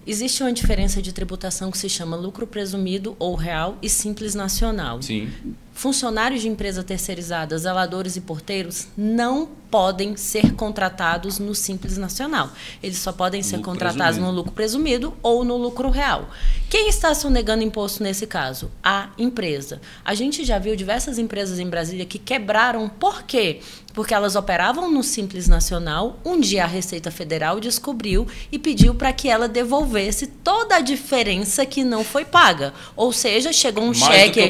Existe uma diferença de tributação que se chama lucro presumido ou real e simples nacional. Sim. Funcionários de empresa terceirizadas, zeladores e porteiros não podem ser contratados no Simples Nacional. Eles só podem ser contratados no lucro presumido ou no lucro real. Quem está sonegando imposto nesse caso? A empresa. A gente já viu diversas empresas em Brasília que quebraram. Por quê? Porque elas operavam no Simples Nacional. Um dia a Receita Federal descobriu e pediu para que ela devolvesse toda a diferença que não foi paga. Ou seja, chegou um cheque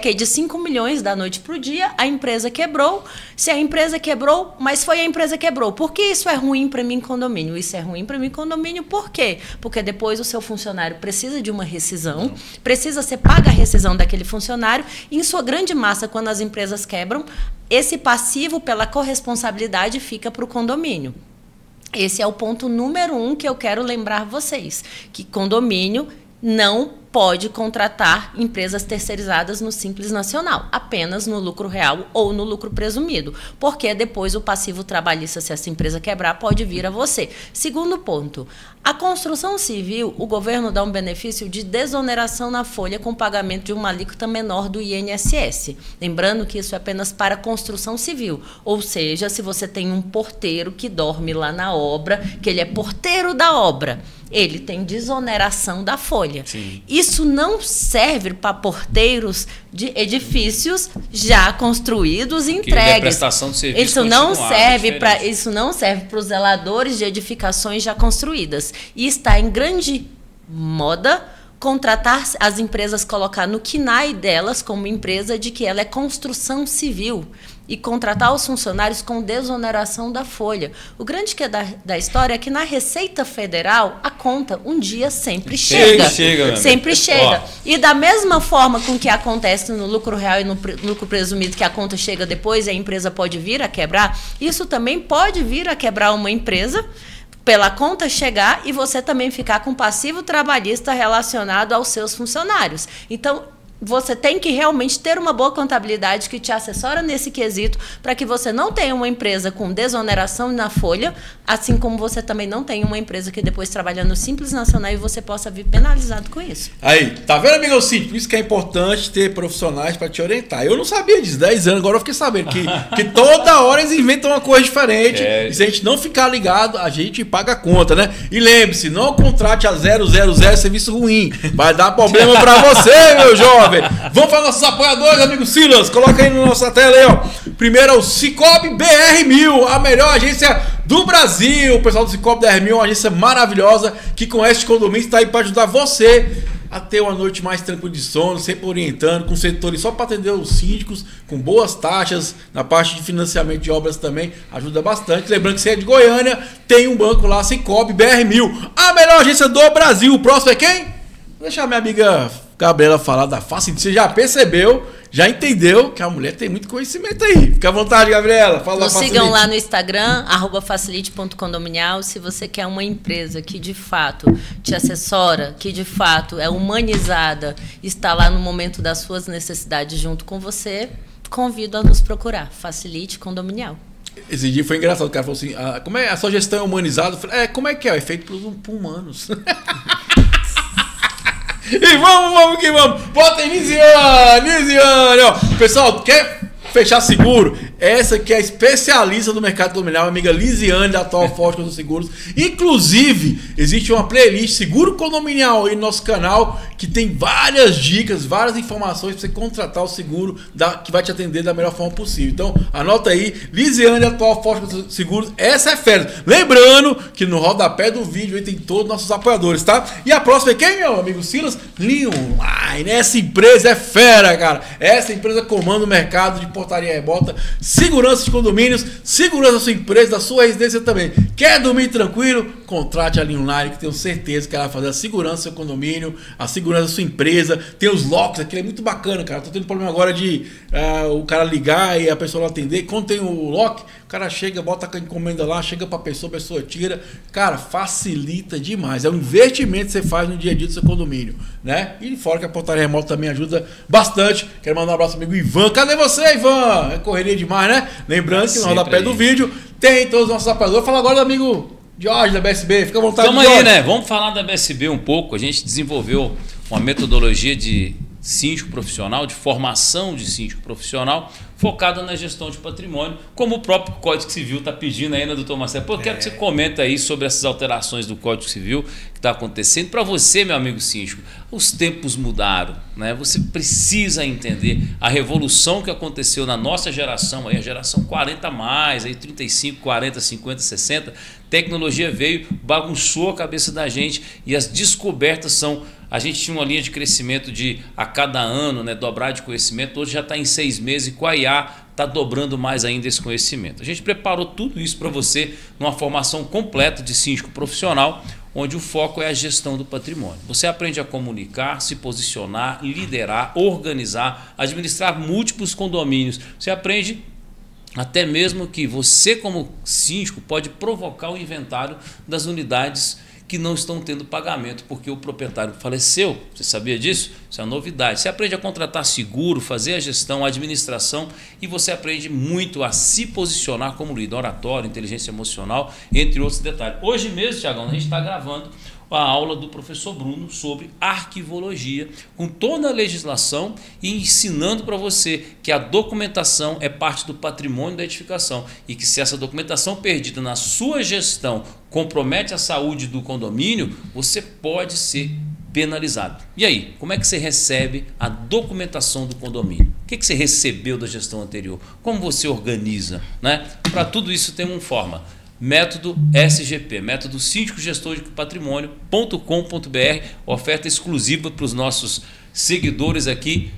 aí de 5 milhões da noite para o dia, a empresa quebrou. Se a empresa quebrou, mas foi a empresa que quebrou. Por que isso é ruim para mim, condomínio? Isso é ruim para mim, condomínio, por quê? Porque depois o seu funcionário precisa de uma rescisão, precisa ser paga a rescisão daquele funcionário, e em sua grande massa, quando as empresas quebram, esse passivo pela corresponsabilidade fica para o condomínio. Esse é o ponto número 1 que eu quero lembrar vocês, que condomínio não pode contratar empresas terceirizadas no Simples Nacional, apenas no lucro real ou no lucro presumido, porque depois o passivo trabalhista, se essa empresa quebrar, pode vir a você. Segundo ponto, a construção civil, o governo dá um benefício de desoneração na folha com pagamento de uma alíquota menor do INSS. Lembrando que isso é apenas para construção civil, ou seja, se você tem um porteiro que dorme lá na obra, que ele é porteiro da obra, ele tem desoneração da folha. Sim. E Isso não serve para porteiros de edifícios já construídos e entregues. Prestação de serviço Isso não serve para os zeladores de edificações já construídas. E está em grande moda contratar as empresas, colocar no KNAI delas como empresa de que ela é construção civil e contratar os funcionários com desoneração da folha. O grande que da história é que na Receita Federal a conta um dia sempre chega. Sempre chega. E da mesma forma com que acontece no lucro real e no lucro presumido, que a conta chega depois e a empresa pode vir a quebrar, isso também pode vir a quebrar uma empresa pela conta chegar e você também ficar com passivo trabalhista relacionado aos seus funcionários. Então, você tem que realmente ter uma boa contabilidade que te assessora nesse quesito para que você não tenha uma empresa com desoneração na folha, assim como você também não tenha uma empresa que depois trabalha no Simples Nacional e você possa vir penalizado com isso. Aí, tá vendo, amigo Cíntico? Por isso que é importante ter profissionais para te orientar. Eu não sabia disso, 10 anos, agora eu fiquei sabendo que toda hora eles inventam uma coisa diferente e se a gente não ficar ligado, a gente paga a conta, né? E lembre-se, não contrate a 000 serviço ruim, vai dar problema para você, meu jovem. Vamos para nossos apoiadores, amigo Silas. Coloca aí na nossa tela aí, ó. Primeiro é o Cicobi BR1000, a melhor agência do Brasil. O pessoal do Cicobi BR1000 é uma agência maravilhosa que conhece os condomínios, está aí para ajudar você a ter uma noite mais tranquila de sono, sempre orientando, com setores só para atender os síndicos, com boas taxas, na parte de financiamento de obras também, ajuda bastante. Lembrando que você é de Goiânia, tem um banco lá, Cicobi BR1000, a melhor agência do Brasil. O próximo é quem? Vou deixar minha amiga Gabriela falar da Facilite. Você já percebeu, já entendeu que a mulher tem muito conhecimento aí. Fica à vontade, Gabriela. Fala da Facilite. Nos sigam lá no Instagram, @facilite.condominial. Se você quer uma empresa que de fato te assessora, que de fato é humanizada, está lá no momento das suas necessidades junto com você, convido a nos procurar. Facilite Condominial. Esse dia foi engraçado. O cara falou assim, como é a sua gestão é humanizada? Eu falei, como é que é? É feito por humanos. E vamos que vamos. Bota aí, Lisiane, ó. Pessoal, quer fechar seguro? Essa que é a especialista do mercado condominial, a amiga Lisiane, da Atual Forte dos Seguros. Inclusive, existe uma playlist Seguro Condominial aí no nosso canal, que tem várias dicas, várias informações para você contratar o seguro que vai te atender da melhor forma possível. Então, anota aí, Lisiane, da Atual Forte dos Seguros. Essa é fera. Lembrando que no rodapé do vídeo aí tem todos os nossos apoiadores, tá? E a próxima é quem, meu amigo Silas? Leonline. Essa empresa é fera, cara. Essa empresa comanda o mercado de portaria remota, segurança de condomínios, segurança da sua empresa, da sua residência também. Quer dormir tranquilo? Contrate a Leonline, que tenho certeza que ela vai fazer a segurança do seu condomínio, a segurança da sua empresa. Tem os locks, aquilo é muito bacana, cara. Tô tendo problema agora de o cara ligar e a pessoa não atender. Quando tem o lock, o cara chega, bota a encomenda lá, chega pra pessoa, a pessoa tira. Cara, facilita demais. É um investimento que você faz no dia a dia do seu condomínio, né? E fora que a portaria remota também ajuda bastante. Quero mandar um abraço ao amigo Ivan. Cadê você, Ivan? É correria demais, né? Lembrando que no rodapé do vídeo tem todos os nossos apoiadores. Fala agora do amigo Jorge da BSB. Fica à vontade. Vamos aí, né? Vamos falar da BSB um pouco. A gente desenvolveu uma metodologia de síndico profissional, de formação de síndico profissional, focada na gestão de patrimônio, como o próprio Código Civil está pedindo aí, né, doutor Marcelo? Pô, eu quero que você comente aí sobre essas alterações do Código Civil que está acontecendo. Para você, meu amigo síndico, os tempos mudaram, né? Você precisa entender a revolução que aconteceu na nossa geração, aí, a geração 40 mais, aí 35, 40, 50, 60. Tecnologia veio, bagunçou a cabeça da gente e as descobertas são... A gente tinha uma linha de crescimento de a cada ano, né, dobrar de conhecimento. Hoje já está em 6 meses e com a IA está dobrando mais ainda esse conhecimento. A gente preparou tudo isso para você numa formação completa de síndico profissional, onde o foco é a gestão do patrimônio. Você aprende a comunicar, se posicionar, liderar, organizar, administrar múltiplos condomínios. Você aprende até mesmo que você, como síndico, pode provocar o inventário das unidades que não estão tendo pagamento porque o proprietário faleceu. Você sabia disso? Isso é uma novidade. Você aprende a contratar seguro, fazer a gestão, a administração e você aprende muito a se posicionar como líder, oratório, inteligência emocional, entre outros detalhes. Hoje mesmo, Tiagão, a gente está gravando a aula do professor Bruno sobre arquivologia, com toda a legislação e ensinando para você que a documentação é parte do patrimônio da edificação e que se essa documentação perdida na sua gestão compromete a saúde do condomínio, você pode ser penalizado. E aí, como é que você recebe a documentação do condomínio? O que você recebeu da gestão anterior? Como você organiza? Né? Para tudo isso tem uma forma. Método SGP, método Síndico Gestor de Patrimônio.com.br, oferta exclusiva para os nossos seguidores aqui,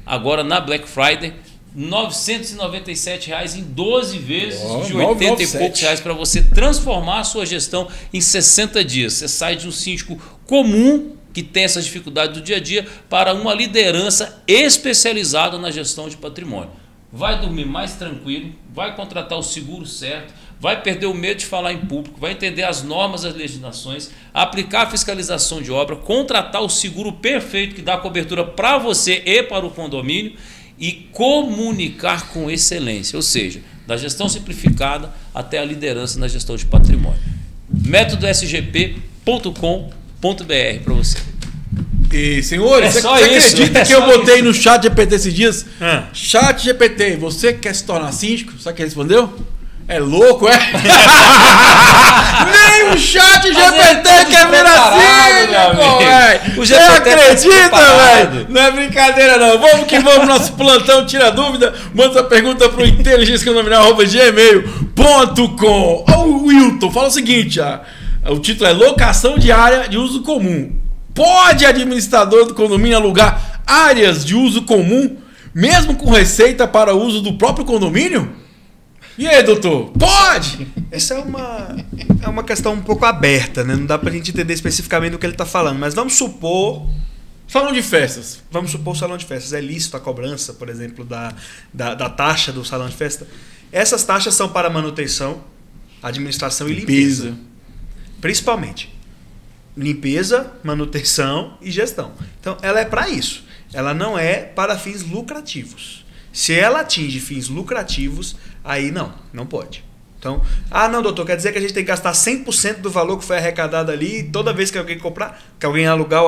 agora na Black Friday, R$ 997 em 12 vezes de 80 e poucos reais para você transformar a sua gestão em 60 dias. Você sai de um síndico comum que tem essa dificuldade do dia a dia para uma liderança especializada na gestão de patrimônio. Vai dormir mais tranquilo, vai contratar o seguro certo, vai perder o medo de falar em público, vai entender as normas, as legislações, aplicar a fiscalização de obra, contratar o seguro perfeito que dá cobertura para você e para o condomínio e comunicar com excelência, ou seja, da gestão simplificada até a liderança na gestão de patrimônio. Método SGP.com.br para você. E, senhores, É você só isso, acredita é que só eu botei isso. no chat GPT esses dias? Chat GPT, você quer se tornar síndico? Sabe o que ele respondeu? É louco, é? Nem o chat GPT quer virar síndico, velho! O Você GPT acredita, preparado. velho? Não é brincadeira, não. Vamos que vamos, nosso plantão tira dúvida. Manda sua pergunta pro inteligenciacondominal@gmail.com. O Wilton fala o seguinte, o título é Locação de área de uso comum. Pode administrador do condomínio alugar áreas de uso comum, mesmo com receita para uso do próprio condomínio? E aí, doutor? Pode! Essa é uma questão um pouco aberta, né? Não dá pra gente entender especificamente do que ele está falando, mas vamos supor Salão de festas. o salão de festas. É lícito a cobrança, por exemplo, da taxa do salão de festa. Essas taxas são para manutenção, administração e limpeza. Principalmente. Limpeza, manutenção e gestão. Então, ela é para isso. Ela não é para fins lucrativos. Se ela atinge fins lucrativos, aí não pode. Então, não, doutor, quer dizer que a gente tem que gastar 100% do valor que foi arrecadado ali toda vez que alguém comprar, que alguém alugar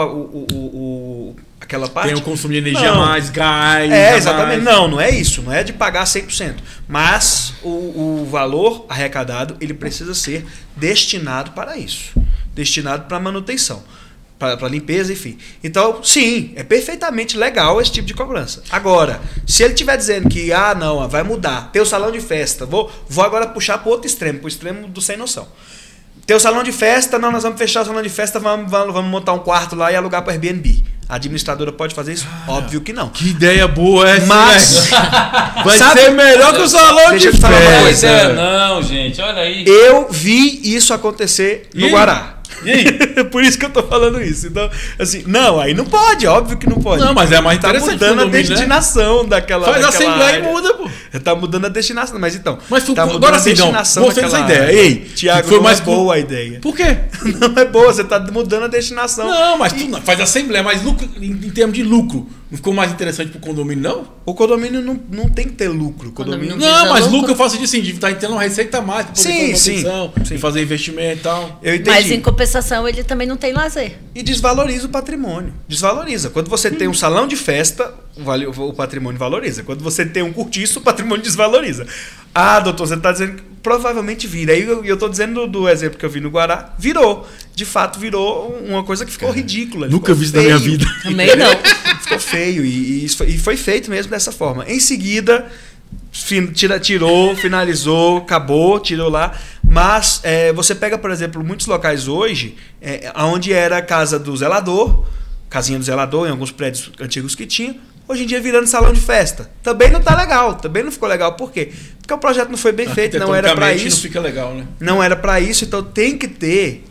aquela parte? Tem o consumo de energia mais, gás. Exatamente. Não é isso. Não é de pagar 100%. Mas o valor arrecadado, ele precisa ser destinado para isso. Destinado para manutenção, para limpeza, enfim. Então, sim, é perfeitamente legal esse tipo de cobrança. Agora, se ele estiver dizendo que, não, vai mudar, tem o salão de festa, vou agora puxar para o outro extremo, para o extremo do sem noção. Tem o salão de festa, não, nós vamos fechar o salão de festa, vamos montar um quarto lá e alugar para Airbnb. A administradora pode fazer isso? Óbvio que não. Que ideia boa essa, Mas vai ser melhor que o salão Deixa de eu te falar uma festa. coisa. Pois é, não, gente, olha aí. eu vi isso acontecer no E? Guará. E aí? Por isso que eu tô falando isso. Então, assim, aí não pode, óbvio que não pode. Não, mas é mais tá interessante mudando a condomínio, né? destinação daquela Faz a daquela assembleia área. e muda, pô. Tá mudando a destinação, mas então. Mas tá mudando agora a sim, não. destinação Gostei dessa daquela ideia. área. Ei, Tiago, foi não mais é boa a ideia. Por quê? Não é boa, você tá mudando a destinação. Não, mas tu faz assembleia, mas lucro, em termos de lucro, não ficou mais interessante pro condomínio, não? O condomínio não tem que ter lucro. O condomínio Condomínio Não, mas lucro. lucro eu faço assim, de estar tendo uma receita a mais pra poder Sim, fazer sim, manutenção, sim. e fazer investimento e tal. Eu entendi. Mas em compensação ele também não tem lazer. E desvaloriza o patrimônio. Desvaloriza. Quando você tem um salão de festa, o patrimônio valoriza. Quando você tem um cortiço, o patrimônio desvaloriza. Doutor, você está dizendo que provavelmente vira. Aí eu estou dizendo do exemplo que eu vi no Guará, virou. De fato, virou uma coisa que ficou ridícula. Nunca ficou vi isso na minha feio. vida. Também não. Ficou feio. E foi feito mesmo dessa forma. Em seguida, tirou, finalizou, acabou, tirou lá. Mas você pega, por exemplo, muitos locais hoje, onde era a casa do zelador, casinha do zelador, em alguns prédios antigos que tinha, hoje em dia virando salão de festa. Também não tá legal, também não ficou legal. Por quê? Porque o projeto não foi bem feito, não era para isso. Não fica legal, né? Não era para isso, então tem que ter,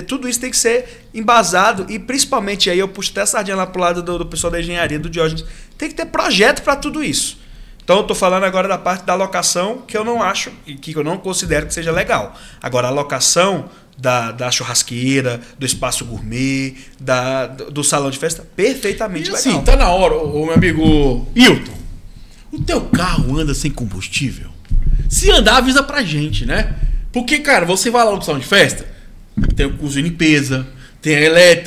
tudo isso tem que ser embasado e principalmente aí eu puxo até a sardinha lá pro lado do pessoal da engenharia, do Diógenes, tem que ter projeto para tudo isso. Então eu tô falando agora da parte da alocação que eu não acho e que eu não considero que seja legal. Agora a alocação da churrasqueira, do espaço gourmet, do salão de festa, perfeitamente E legal. assim, tá na hora, meu amigo Hilton. O teu carro anda sem combustível? Se andar, avisa pra gente, né? Porque, cara, você vai lá no salão de festa, tem o custo de limpeza, tem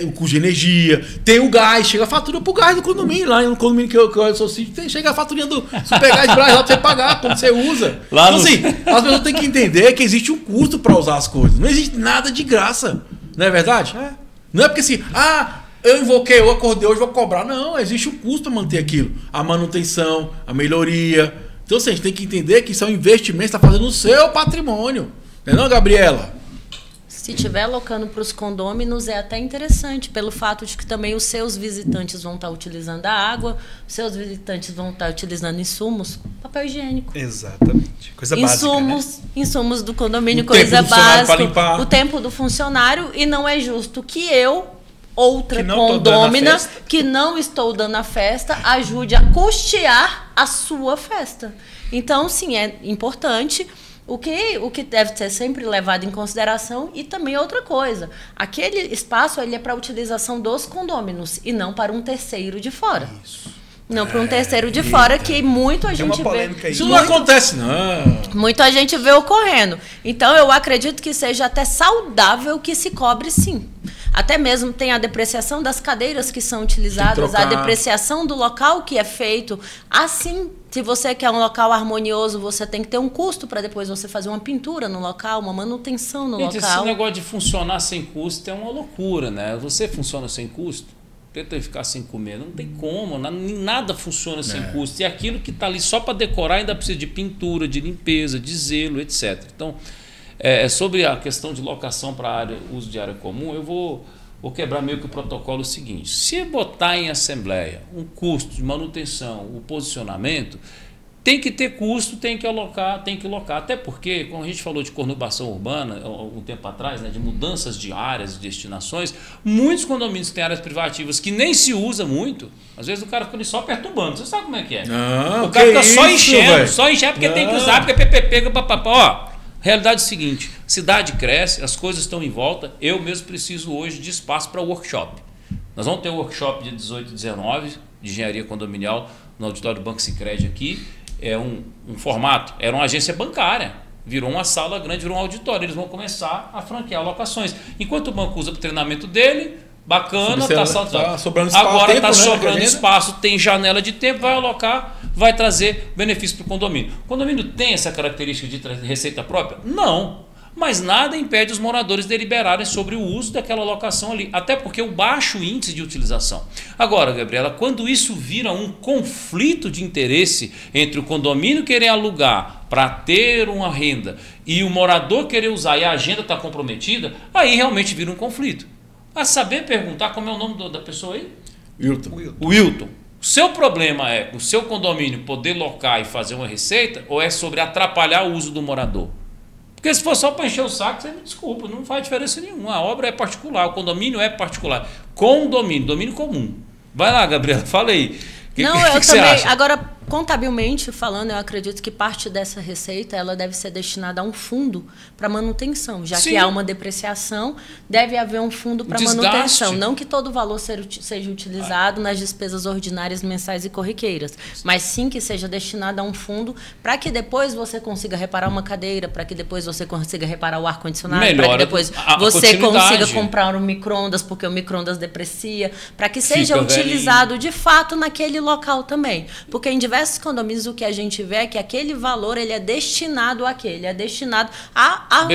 o custo de energia, tem o gás, chega a fatura pro gás do condomínio. Lá no condomínio que eu sou sítio, chega a faturinha do Supergás Brás lá pra você pagar quando você usa. Lá então, no- assim, as pessoas têm que entender que existe um custo pra usar as coisas. Não existe nada de graça. Não é verdade? Não é porque assim, eu invoquei, eu acordei hoje, vou cobrar. Não, existe um custo para manter aquilo. A manutenção, a melhoria. Então, assim, a gente tem que entender que isso é um investimento que está fazendo no seu patrimônio. Não é não, Gabriela? Se estiver alocando para os condôminos, é até interessante, pelo fato de que também os seus visitantes vão estar utilizando a água, os seus visitantes vão estar utilizando insumos, papel higiênico. Exatamente. Coisa básica, né? Insumos do condomínio, O coisa tempo do funcionário pra básica. limpar. O tempo do funcionário, e não é justo que eu, outra Que não tô dando a condômina, festa. que não estou dando a festa, ajude a custear a sua festa. Então, sim, é importante. O que deve ser sempre levado em consideração, e também outra coisa, aquele espaço ele é para utilização dos condôminos e não para um terceiro de fora. Isso. Não para um terceiro de fora, que muito a Tem gente uma vê. polêmica aí. Isso não acontece, não. Muito a gente vê ocorrendo. Então, eu acredito que seja até saudável que se cobre, sim. Até mesmo tem a depreciação das cadeiras que são utilizadas, a depreciação do local que é feito. Assim, se você quer um local harmonioso, você tem que ter um custo para depois você fazer uma pintura no local, uma manutenção no Gente, local. esse negócio de funcionar sem custo é uma loucura, né? Você funciona sem custo, tenta ficar sem comer. Não tem como, nada funciona sem custo. E aquilo que está ali só para decorar ainda precisa de pintura, de limpeza, de zelo, etc. Então, sobre a questão de locação para uso de área comum, eu vou quebrar meio que o protocolo seguinte. Se botar em assembleia um custo de manutenção, o posicionamento, tem que ter custo, tem que alocar, tem que locar. Até porque, como a gente falou de conurbação urbana um tempo atrás, né, de mudanças de áreas e destinações, muitos condomínios têm áreas privativas que nem se usa muito. Às vezes o cara fica ali só perturbando. Você sabe como é que é? Não, O cara fica só isso, enchendo, véio? só enchendo porque tem que usar, porque PPP, papapá. Ó, realidade é a seguinte, cidade cresce, as coisas estão em volta, eu mesmo preciso hoje de espaço para workshop. Nós vamos ter um workshop dia 18 e 19 de engenharia condominial no auditório do Banco Sicredi aqui. É um formato, era uma agência bancária, virou uma sala grande, virou um auditório. Eles vão começar a franquear locações. Enquanto o banco usa para o treinamento dele, bacana, tá sobrando espaço. Agora está tempo, né, sobrando espaço, tem janela de tempo, vai alocar, vai trazer benefício para o condomínio. O condomínio tem essa característica de receita própria? Não. Mas nada impede os moradores deliberarem sobre o uso daquela locação ali, até porque o baixo índice de utilização. Agora, Gabriela, quando isso vira um conflito de interesse entre o condomínio querer alugar para ter uma renda e o morador querer usar e a agenda está comprometida, aí realmente vira um conflito. A saber perguntar como é o nome da pessoa aí? Wilton. O seu problema é o seu condomínio poder locar e fazer uma receita, ou é sobre atrapalhar o uso do morador? Porque se for só para encher o saco, você me desculpa, não faz diferença nenhuma. A obra é particular, o condomínio é particular. Domínio comum. Vai lá, Gabriela, fala aí. Eu que você também. acha? Agora, contabilmente falando, eu acredito que parte dessa receita ela deve ser destinada a um fundo para manutenção, já Sim. que há uma depreciação, deve haver um fundo para Desgaste. manutenção, não que todo o valor seja utilizado nas despesas ordinárias mensais e corriqueiras, mas sim que seja destinado a um fundo para que depois você consiga reparar uma cadeira, para que depois você consiga reparar o ar condicionado, para que depois você consiga comprar um micro-ondas, porque o micro-ondas deprecia, para que seja utilizado de fato naquele local também, porque em diversos condomínios o que a gente vê é que aquele valor ele é destinado àquele, é destinado a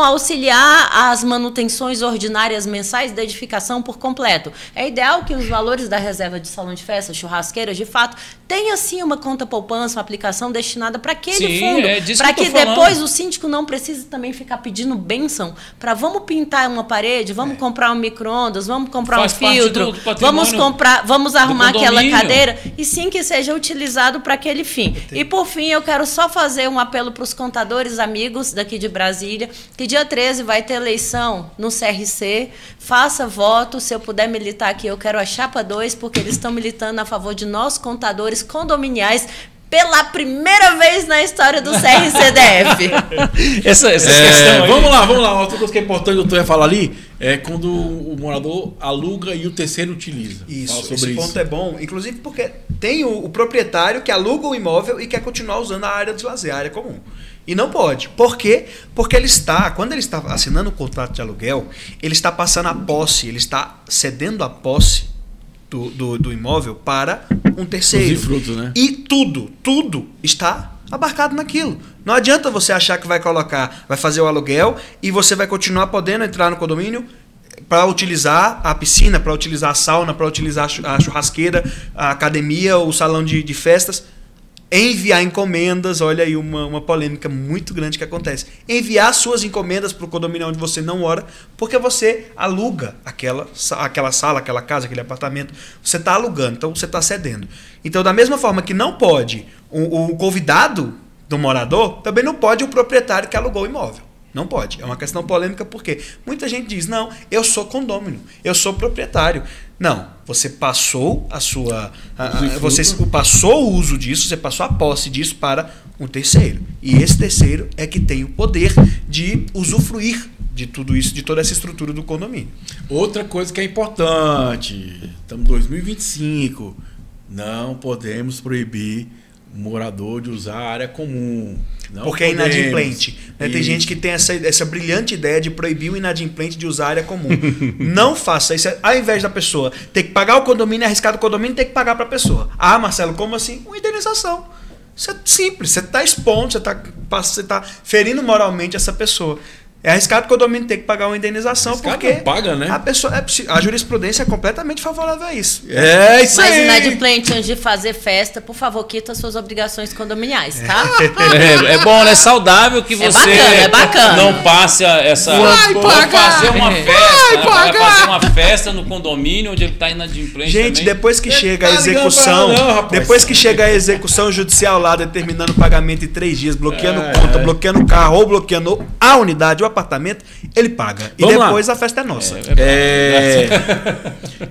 auxiliar as manutenções ordinárias mensais da edificação por completo. É ideal que os valores da reserva de salão de festa, churrasqueiras, de fato, tenha sim uma conta poupança, uma aplicação destinada para aquele fundo, para que depois o síndico não precise também ficar pedindo bênção para vamos pintar uma parede, vamos comprar um micro-ondas, vamos comprar um filtro, vamos arrumar aquela cadeira, e sim que seja utilizado para aquele fim. E por fim, eu quero só fazer um apelo para os contadores amigos daqui de Brasília, que dia 13 vai ter eleição no CRC, faça voto, se eu puder militar aqui, eu quero a chapa 2, porque eles estão militando a favor de nós contadores condominiais, pela primeira vez na história do CRCDF. essa questão aí. Vamos lá. Outra coisa que é importante, doutor, ia falar ali, é quando o morador aluga e o terceiro utiliza. Isso, esse ponto é bom, inclusive porque tem o proprietário que aluga o imóvel e quer continuar usando a área de lazer, a área comum. E não pode. Por quê? Porque quando ele está assinando o contrato de aluguel, ele está passando a posse, ele está cedendo a posse do imóvel para um terceiro. Frutos, né? E tudo está abarcado naquilo. Não adianta você achar que vai fazer o aluguel e você vai continuar podendo entrar no condomínio para utilizar a piscina, para utilizar a sauna, para utilizar a churrasqueira, a academia, o salão de festas. Enviar encomendas, olha aí uma polêmica muito grande que acontece. Enviar suas encomendas para o condomínio onde você não mora, porque você aluga aquela sala, aquela casa, aquele apartamento. Você está alugando, então você está cedendo. Então, da mesma forma que não pode o convidado do morador, também não pode o proprietário que alugou o imóvel. Não pode. É uma questão polêmica porque muita gente diz, não, eu sou condômino, eu sou proprietário. Não, você passou a sua... você passou o uso disso, você passou a posse disso para um terceiro. E esse terceiro é que tem o poder de usufruir de tudo isso, de toda essa estrutura do condomínio. Outra coisa que é importante, estamos em 2025, não podemos proibir o morador de usar a área comum. Não porque podemos. É inadimplente. Né? Tem gente que tem essa brilhante ideia de proibir o inadimplente de usar a área comum. Não faça isso. Ao invés da pessoa ter que pagar o condomínio, arriscar o condomínio, tem que pagar para a pessoa. Ah, Marcelo, como assim? Uma indenização. Isso é simples. Você está expondo, você está ferindo moralmente essa pessoa. É arriscado o condomínio ter que pagar uma indenização, arriscado porque não paga, né? a jurisprudência é completamente favorável a isso. É isso Mas aí. inadimplente, antes de fazer festa, por favor, quita suas obrigações condominiais, tá? É bom, né? É saudável que você é bacana. não passe essa... Vai fazer uma pagar. festa, vai fazer uma festa no condomínio onde ele está inadimplente. Gente, também. depois que chega a tá ligando execução, pra ela não, rapaz. depois que chega a execução judicial lá, determinando o pagamento em 3 dias, bloqueando conta, bloqueando o carro ou bloqueando a unidade, o apartamento, ele paga. E Vamos depois a festa é nossa.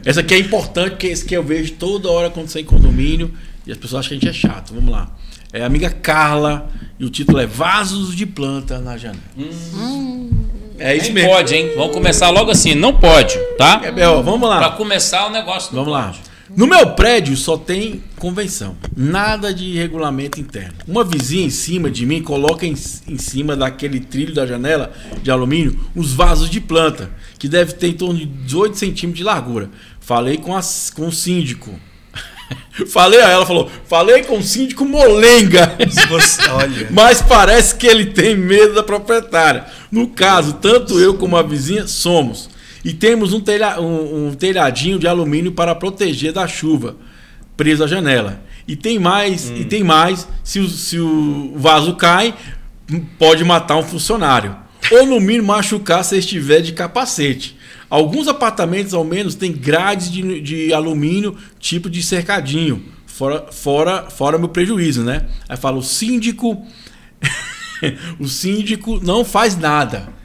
Essa aqui é importante, porque esse que eu vejo toda hora acontecer em condomínio e as pessoas acham que a gente é chato. Vamos lá. É a amiga Carla e o título é Vasos de Planta na Janela. É isso Nem mesmo. pode, hein? Vamos começar logo assim. Não pode, tá? Vamos lá. Para começar o negócio. não Vamos lá. pode. No meu prédio só tem convenção, nada de regulamento interno. Uma vizinha em cima de mim coloca em cima daquele trilho da janela de alumínio uns vasos de planta, que deve ter em torno de 18 centímetros de largura. Falei com o síndico. Ela falou, falei com o síndico Molenga. Olha. Mas parece que ele tem medo da proprietária. No caso, tanto eu como a vizinha somos. E temos um telhadinho de alumínio para proteger da chuva, preso à janela. E tem mais, se o vaso cai, pode matar um funcionário. Ou no mínimo machucar se estiver de capacete. Alguns apartamentos, ao menos, têm grades de alumínio, tipo de cercadinho. Fora meu prejuízo, né? Aí fala, o síndico não faz nada.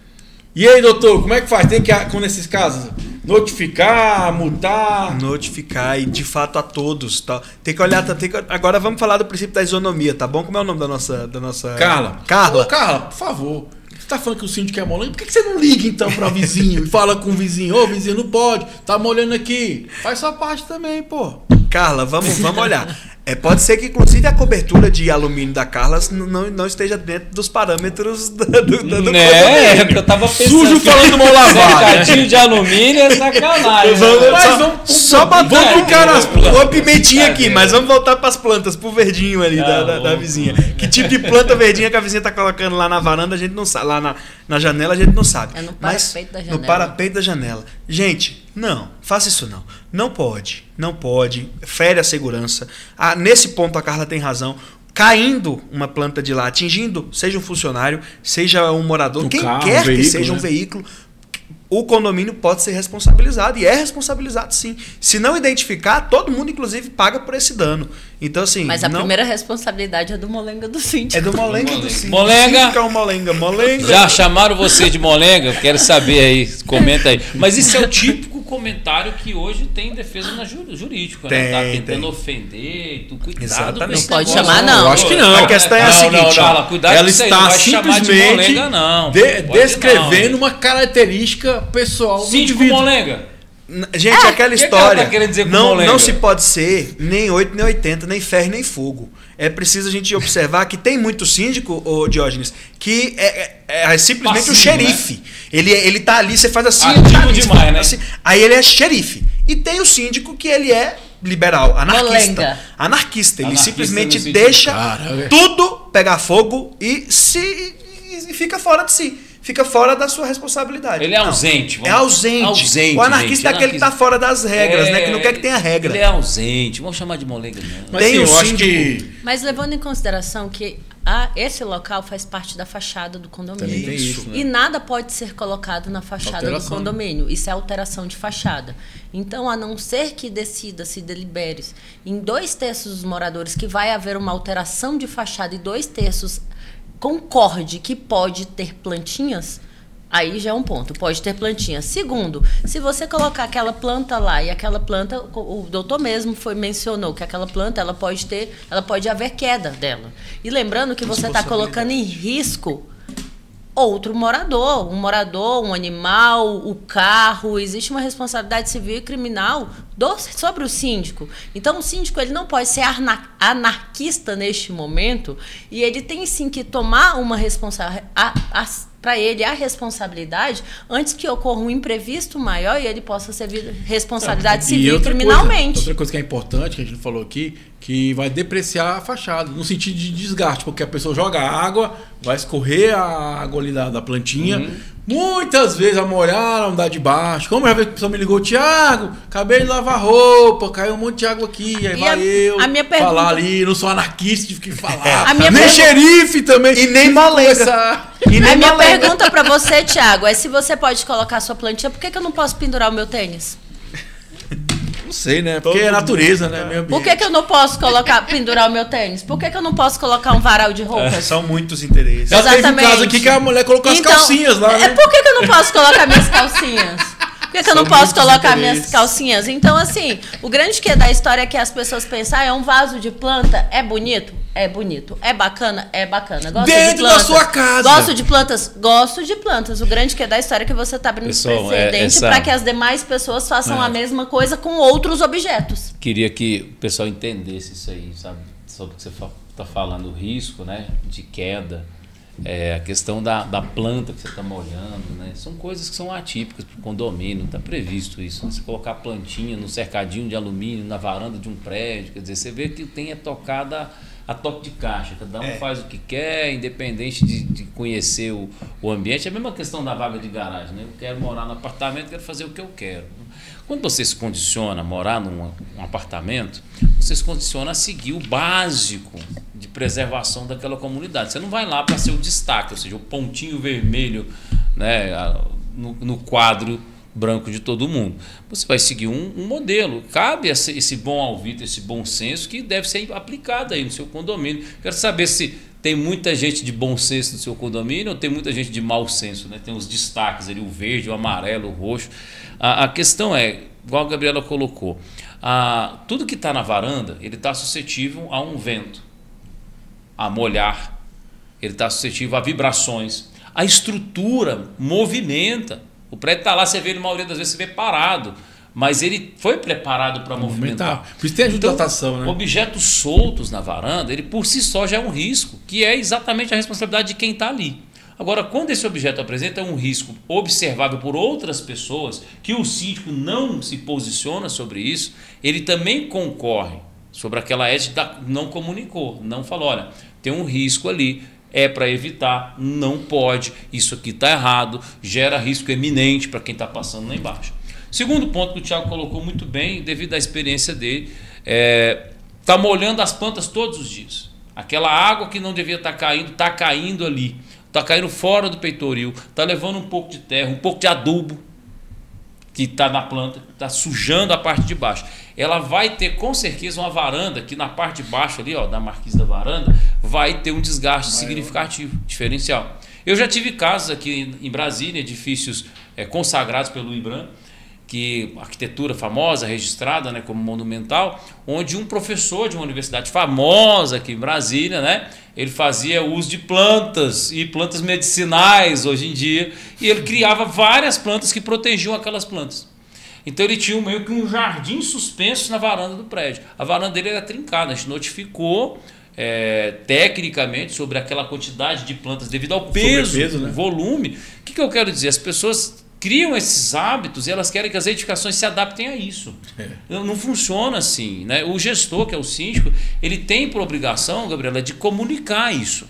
E aí, doutor, como é que faz? Tem que, com esses casos, notificar, multar? Notificar e, de fato, a todos. Tá? Tem que olhar... Agora vamos falar do princípio da isonomia, tá bom? Como é o nome da nossa... Carla. Carla. Ô, Carla, por favor. Você tá falando que o síndico é molenga? Por que você não liga, então, para o vizinho e fala com o vizinho? Ô, vizinho, não pode. Tá molhando aqui. Faz sua parte também, pô. Carla, vamos olhar. Pode ser que, inclusive, a cobertura de alumínio da Carla não esteja dentro dos parâmetros do condomínio. É porque eu tava pensando. Sujo falando mal lavado. Cercadinho de alumínio é sacanagem. Vamos ficar nas plantas. Uma pimentinha aqui, mas vamos voltar para as plantas, pro verdinho ali da vizinha. Que tipo de planta verdinha que a vizinha tá colocando lá na varanda, a gente não sabe. Lá na janela, a gente não sabe. É no parapeito da janela. No parapeito da janela. Gente, não, faça isso não. Não pode. Fere a segurança. Nesse ponto a Carla tem razão. Caindo uma planta de lá, atingindo, seja um funcionário, seja um morador, quem quer que seja um veículo, o condomínio pode ser responsabilizado. E é responsabilizado, sim. Se não identificar, todo mundo, inclusive, paga por esse dano. Então, assim... Mas a primeira responsabilidade é do Molenga do síndico. É do Molenga do síndico. Molenga. É um Molenga. Já chamaram você de Molenga? Quero saber aí. Comenta aí. Mas isso é o típico comentário que hoje tem defesa na jurídica, né? Tá tentando ofender. Cuidado. Exatamente. Não pode chamar, não. Eu acho que não. A questão é a seguinte. Cuidado ela com isso aí, está não vai chamar de Molenga, não. descrevendo uma característica pessoal. Síndico Molenga. Gente, aquela história, tá querendo dizer com não se pode ser nem 8, nem 80, nem ferro, nem fogo. É preciso a gente observar que tem muito síndico, Diógenes, que é simplesmente passivo, o xerife. Né? Ele tá ali, você faz assim, ativo tá ali, demais, né? assim, aí ele é xerife. E tem o síndico que ele é liberal, anarquista. Molenga. Anarquista. Ele simplesmente no deixa tudo pegar fogo e fica fora de si. fica fora da sua responsabilidade. Ele é ausente. É ausente. O anarquista é aquele que tá fora das regras, né? Que não quer que tenha regra. Ele é ausente. Vamos chamar de molenga mesmo. Mas sim, eu acho que... Mas levando em consideração que esse local faz parte da fachada do condomínio. Também tem isso, né? E nada pode ser colocado na fachada do condomínio. Isso é alteração de fachada. Então, a não ser que decida, se delibere em 2/3 dos moradores que vai haver uma alteração de fachada e 2/3 concorde que pode ter plantinhas, aí já é um ponto, pode ter plantinha. Segundo, se você colocar aquela planta lá e aquela planta, o doutor mesmo mencionou que aquela planta ela pode haver queda dela. E lembrando que você está colocando em risco outro morador, um animal, o carro, existe uma responsabilidade civil e criminal sobre o síndico. Então o síndico ele não pode ser anarquista neste momento e ele tem sim que tomar uma responsabilidade para ele a responsabilidade antes que ocorra um imprevisto maior e ele possa ser responsabilidade civil e criminalmente. Outra coisa que é importante, que a gente falou aqui, que vai depreciar a fachada, no sentido de desgaste, porque a pessoa joga água, vai escorrer a água ali da plantinha, muitas vezes vai molhar, não dá de baixo. Como já vez que a pessoa me ligou, Thiago, acabei de lavar roupa, caiu um monte de água aqui, aí a minha pergunta... falar ali, não sou anarquista, tive que falar, nem xerife também, e nem molenga. A minha pergunta para você, Thiago, é se você pode colocar sua plantinha, por que eu não posso pendurar o meu tênis? Não sei, né? Porque é natureza, né? Meio Por que eu não posso pendurar o meu tênis? Por que eu não posso colocar um varal de roupas? São muitos interesses. Já teve um caso aqui que a mulher colocou as calcinhas lá, né? Por que eu não posso colocar minhas calcinhas? Por que eu não posso colocar minhas calcinhas? Então, assim, o grande que da história é que as pessoas pensam, é um vaso de planta, é bonito? É bonito. É bacana? É bacana. Gosto Dentro de plantas. da sua casa. Gosto de plantas? Gosto de plantas. O grande que da história é que você está abrindo precedente para que as demais pessoas façam a mesma coisa com outros objetos. Queria que o pessoal entendesse isso aí, sabe? Sobre o que você está falando, o risco, né, de queda. A questão da planta que você está molhando, né? São coisas que são atípicas para o condomínio, não está previsto isso. Você colocar plantinha no cercadinho de alumínio, na varanda de um prédio, quer dizer, você vê que tem tocada a toque de caixa, cada um faz o que quer, independente de conhecer o ambiente. É a mesma questão da vaga de garagem, né? Eu quero morar no apartamento, quero fazer o que eu quero. Quando você se condiciona a morar num apartamento, você se condiciona a seguir o básico de preservação daquela comunidade. Você não vai lá para ser o destaque, ou seja, o pontinho vermelho, né, no quadro branco de todo mundo. Você vai seguir um modelo. Cabe esse bom alvito, esse bom senso que deve ser aplicado aí no seu condomínio. Quero saber se tem muita gente de bom senso no seu condomínio ou tem muita gente de mau senso, né? Tem os destaques ali, o verde, o amarelo, o roxo. A questão é, igual a Gabriela colocou, tudo que está na varanda, ele está suscetível a um vento, a molhar, ele está suscetível a vibrações. A estrutura movimenta. O prédio está lá, você vê ele, a maioria das vezes você vê parado, mas ele foi preparado para movimentar. Por isso tem a hidratação, né? Objetos soltos na varanda, ele por si só já é um risco, que é exatamente a responsabilidade de quem está ali. Agora, quando esse objeto apresenta um risco observável por outras pessoas, que o síndico não se posiciona sobre isso, ele também concorre sobre aquela ética, não comunicou, não falou, olha, tem um risco ali, é para evitar, não pode, isso aqui está errado, gera risco eminente para quem está passando lá embaixo. Segundo ponto que o Thiago colocou muito bem, devido à experiência dele, está molhando as plantas todos os dias. Aquela água que não devia estar caindo, está caindo ali, está caindo fora do peitoril, está levando um pouco de terra, um pouco de adubo que está na planta, está sujando a parte de baixo. Ela vai ter com certeza uma varanda que na parte de baixo ali, ó, da marquise da varanda, vai ter um desgaste significativo, diferencial. Eu já tive casos aqui em Brasília, edifícios consagrados pelo IBRAM, que arquitetura famosa, registrada, né, como monumental, onde um professor de uma universidade famosa aqui em Brasília, né, ele fazia uso de plantas e plantas medicinais hoje em dia, e ele criava várias plantas que protegiam aquelas plantas. Então ele tinha meio que um jardim suspenso na varanda do prédio. A varanda dele era trincada, a gente notificou tecnicamente sobre aquela quantidade de plantas devido ao peso, né? Volume. O que eu quero dizer? As pessoas criam esses hábitos e elas querem que as edificações se adaptem a isso. Não funciona assim, né? O gestor, que é o síndico, ele tem por obrigação, Gabriela, de comunicar isso.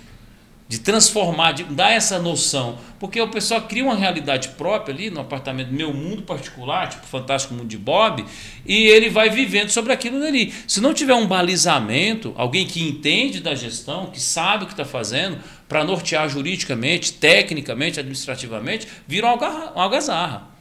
de transformar, de dar essa noção. Porque o pessoal cria uma realidade própria ali no apartamento, meu mundo particular, tipo Fantástico Mundo de Bob, e ele vai vivendo sobre aquilo ali. Se não tiver um balizamento, alguém que entende da gestão, que sabe o que está fazendo, para nortear juridicamente, tecnicamente, administrativamente, vira uma algazarra.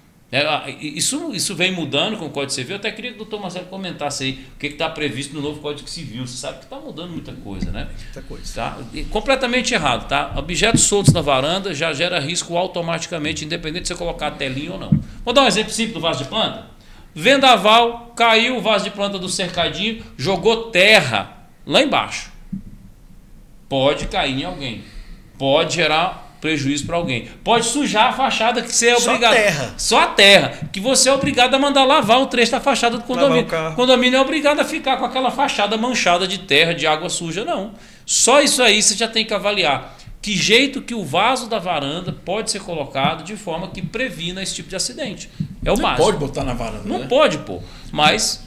Isso vem mudando com o Código Civil. Eu até queria que o doutor Marcelo comentasse aí o que está previsto no novo Código Civil. Você sabe que está mudando muita coisa, né? Muita coisa. Tá? Completamente errado, tá? Objetos soltos na varanda já gera risco automaticamente, independente de você colocar a telinha ou não. Vou dar um exemplo simples do vaso de planta. Vendaval, caiu o vaso de planta do cercadinho, jogou terra lá embaixo. Pode cair em alguém. Pode gerar prejuízo para alguém. Pode sujar a fachada que você é obrigado. Só a terra. Que você é obrigado a mandar lavar o trecho da fachada do condomínio. O condomínio é obrigado a ficar com aquela fachada manchada de terra, de água suja, não. Só isso aí você já tem que avaliar. Que jeito que o vaso da varanda pode ser colocado de forma que previna esse tipo de acidente. É o básico. Não pode botar na varanda. Não pode, pô. Mas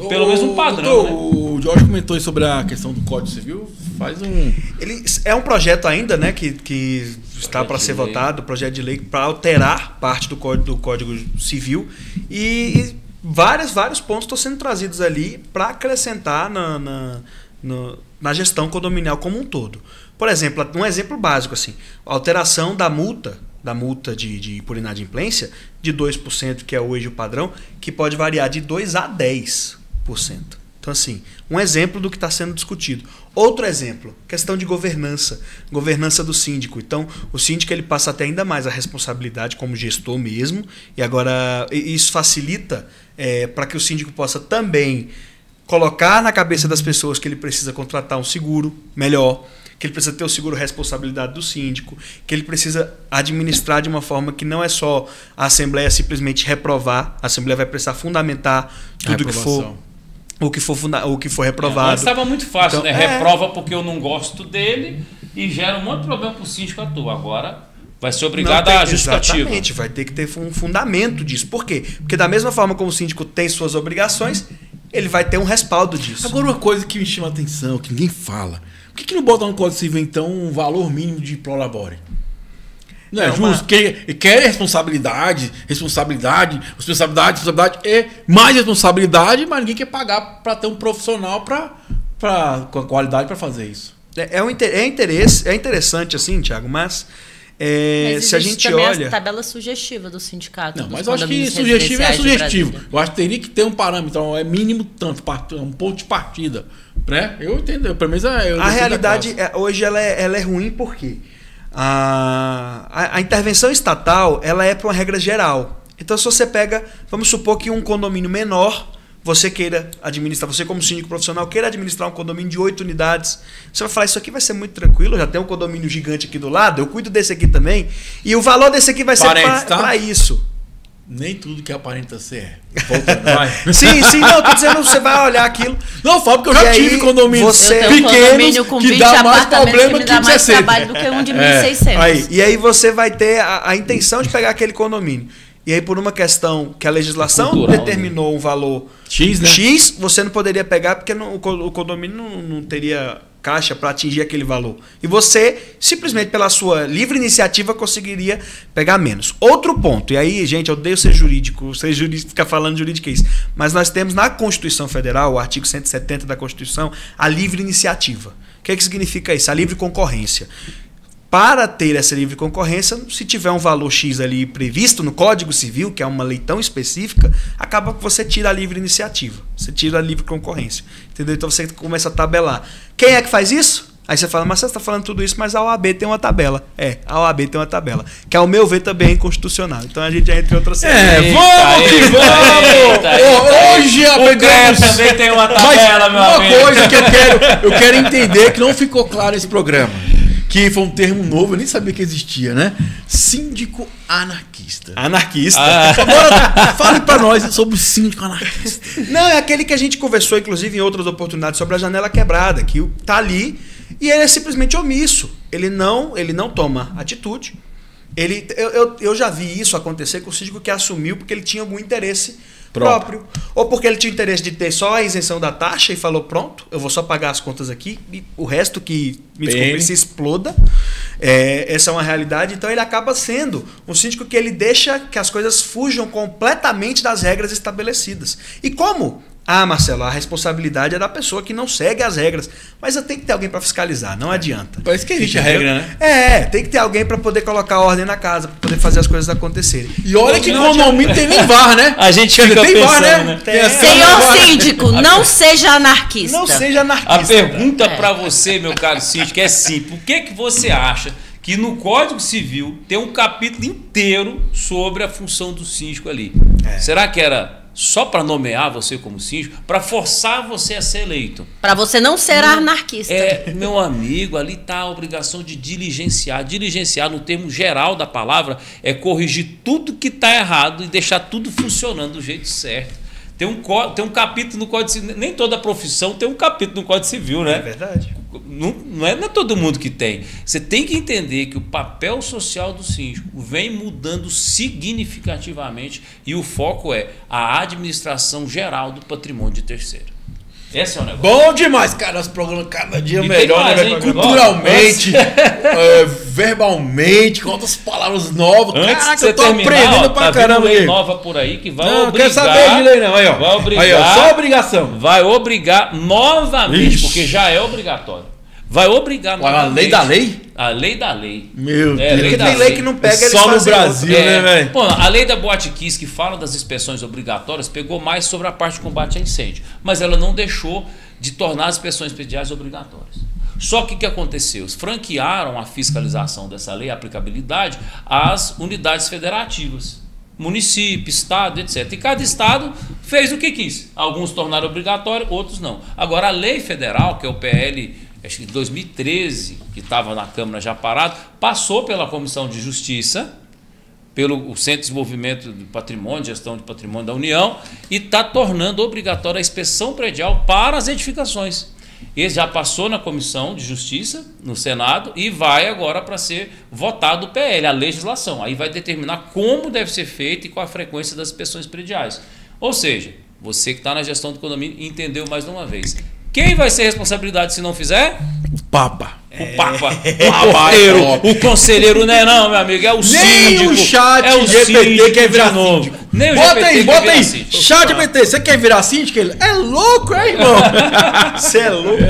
pelo menos um padrão. Né? O Jorge comentou sobre a questão do Código Civil. Faz um. Ele é um projeto ainda, né, que está para ser votado, projeto de lei para alterar parte do Código Civil e vários pontos estão sendo trazidos ali para acrescentar na gestão condominial como um todo. Por exemplo, um exemplo básico assim, a alteração da multa por inadimplência de 2%, que é hoje o padrão, que pode variar de 2% a 10%. Então, assim, um exemplo do que está sendo discutido. Outro exemplo, questão de governança do síndico. Então, o síndico ele passa até ainda mais a responsabilidade como gestor mesmo, e agora isso facilita para que o síndico possa também colocar na cabeça das pessoas que ele precisa contratar um seguro melhor, que ele precisa ter o seguro responsabilidade do síndico, que ele precisa administrar de uma forma que não é só a Assembleia simplesmente reprovar, a Assembleia vai precisar fundamentar tudo o que for reprovado. Antes estava muito fácil, então, né? Reprova porque eu não gosto dele e gera um monte de problema para o síndico atuar. Agora vai ser obrigado a justificativa. Exatamente, vai ter que ter um fundamento disso. Por quê? Porque da mesma forma como o síndico tem suas obrigações, ele vai ter um respaldo disso. Agora uma coisa que me chama a atenção, que ninguém fala. Por que não bota no Código Civil, então, um valor mínimo de prolabore? Não é justo? Quer responsabilidade e mais responsabilidade, mas ninguém quer pagar para ter um profissional com a qualidade para fazer isso. É interessante assim, Thiago, mas se a gente olha... a tabela sugestiva do sindicato. Não, mas eu acho que sugestivo é sugestivo. Eu acho que teria que ter um parâmetro, então é mínimo tanto, um ponto de partida. Né? Eu entendo, pelo menos a realidade hoje ela é ruim porque a intervenção estatal ela é para uma regra geral. Então se você pega, vamos supor que um condomínio menor, você queira administrar, você como síndico profissional queira administrar um condomínio de 8 unidades, você vai falar, isso aqui vai ser muito tranquilo, já tem um condomínio gigante aqui do lado, eu cuido desse aqui também, e o valor desse aqui vai ser para isso. Nem tudo que aparenta ser voltando, vai. Sim, não, tô dizendo, você vai olhar aquilo. Não, falo porque eu já tive condomínios pequenos que dá mais problema que dá mais trabalho do que um de 1.600. E aí você vai ter a intenção de pegar aquele condomínio. E aí por uma questão que a legislação cultural, determinou um valor X, né? X, você não poderia pegar porque o condomínio não teria caixa para atingir aquele valor. E você, simplesmente pela sua livre iniciativa, conseguiria pegar menos. Outro ponto, e aí, gente, eu odeio ser jurídico, ficar falando jurídico é isso, mas nós temos na Constituição Federal, o artigo 170 da Constituição, a livre iniciativa. O que significa isso? A livre concorrência. Para ter essa livre concorrência, se tiver um valor X ali previsto no Código Civil, que é uma lei tão específica, acaba que você tira a livre iniciativa, você tira a livre concorrência. Entendeu? Então você começa a tabelar. Quem é que faz isso? Aí você fala, mas você está falando tudo isso, mas a OAB tem uma tabela. A OAB tem uma tabela, que ao meu ver também é inconstitucional. Então a gente já entra em outra série. Vamos! Hoje o CREA também tem uma tabela, meu amigo. Uma coisa que eu quero entender, que não ficou claro nesse programa, que foi um termo novo, eu nem sabia que existia, né? Síndico anarquista. Agora, fale para nós sobre o síndico anarquista. Não, é aquele que a gente conversou, inclusive, em outras oportunidades, sobre a janela quebrada, que tá ali e ele é simplesmente omisso. Ele não toma atitude. Eu já vi isso acontecer com o síndico que assumiu porque ele tinha algum interesse próprio. Ou porque ele tinha interesse de ter só a isenção da taxa e falou, pronto, eu vou só pagar as contas aqui e o resto que me desculpe, se exploda. Essa é uma realidade. Então ele acaba sendo um síndico que ele deixa que as coisas fujam completamente das regras estabelecidas. E como? Marcelo, a responsabilidade é da pessoa que não segue as regras. Mas tem que ter alguém para fiscalizar, não adianta. Parece que existe a regra, né? Tem que ter alguém para poder colocar ordem na casa, para poder fazer as coisas acontecerem. E olha que condomínio tem nem VAR, né? A gente fica tem pensando, VAR, né? Senhor síndico, não seja anarquista. Não seja anarquista. A pergunta para você, meu caro síndico, é simples. Por que você acha que no Código Civil tem um capítulo inteiro sobre a função do síndico ali? Será que era só para nomear você como síndico, para forçar você a ser eleito? Para você não ser anarquista. Meu amigo, ali está a obrigação de diligenciar. Diligenciar, no termo geral da palavra, é corrigir tudo que está errado e deixar tudo funcionando do jeito certo. Tem um capítulo no Código Civil, nem toda profissão tem um capítulo no Código Civil, né? É verdade. Não é todo mundo que tem. Você tem que entender que o papel social do síndico vem mudando significativamente e o foco é a administração geral do patrimônio de terceiro. Esse é o negócio. Bom demais, cara. Nosso programa cada dia melhor, mais, né? hein? Culturalmente, verbalmente, com outras palavras novas. Antes Caraca, de você eu tô terminar, aprendendo pra caramba. lei nova por aí que vai não, obrigar... Não quero saber de lei não. Aí, ó. Vai obrigar... Aí, ó, só obrigação. Vai obrigar novamente, Ixi. porque já é obrigatório. Vai obrigar novamente. A lei da lei? A lei da lei. Meu Deus. Porque tem lei que não pega eles só no Brasil, né, velho? Pô, a lei da Boate Kiss, que fala das inspeções obrigatórias, pegou mais sobre a parte de combate a incêndio. Mas ela não deixou de tornar as inspeções prediais obrigatórias. Só que o que aconteceu? Franquearam a fiscalização dessa lei, a aplicabilidade, às unidades federativas. Município, estado, etc. E cada estado fez o que quis. Alguns tornaram obrigatório, outros não. Agora, a lei federal, que é o PL, acho que de 2013, que estava na Câmara já parado, passou pela Comissão de Justiça, pelo Centro de Desenvolvimento do Patrimônio, Gestão de Patrimônio da União, e está tornando obrigatória a inspeção predial para as edificações. Ele já passou na Comissão de Justiça, no Senado, e vai agora para ser votado o PL, a legislação. Aí vai determinar como deve ser feito e qual a frequência das inspeções prediais. Ou seja, você que está na gestão do condomínio entendeu mais de uma vez. Quem vai ser responsabilidade se não fizer? Papa. O Papa, o porteiro, o conselheiro, não é não, meu amigo, é o síndico. Nem o chat é o GPT quer virar novo. síndico. Nem o bota GPT aí, quer bota virar aí. síndico. Chat GPT, você quer virar síndico? Ele é louco, hein, irmão? Você é louco.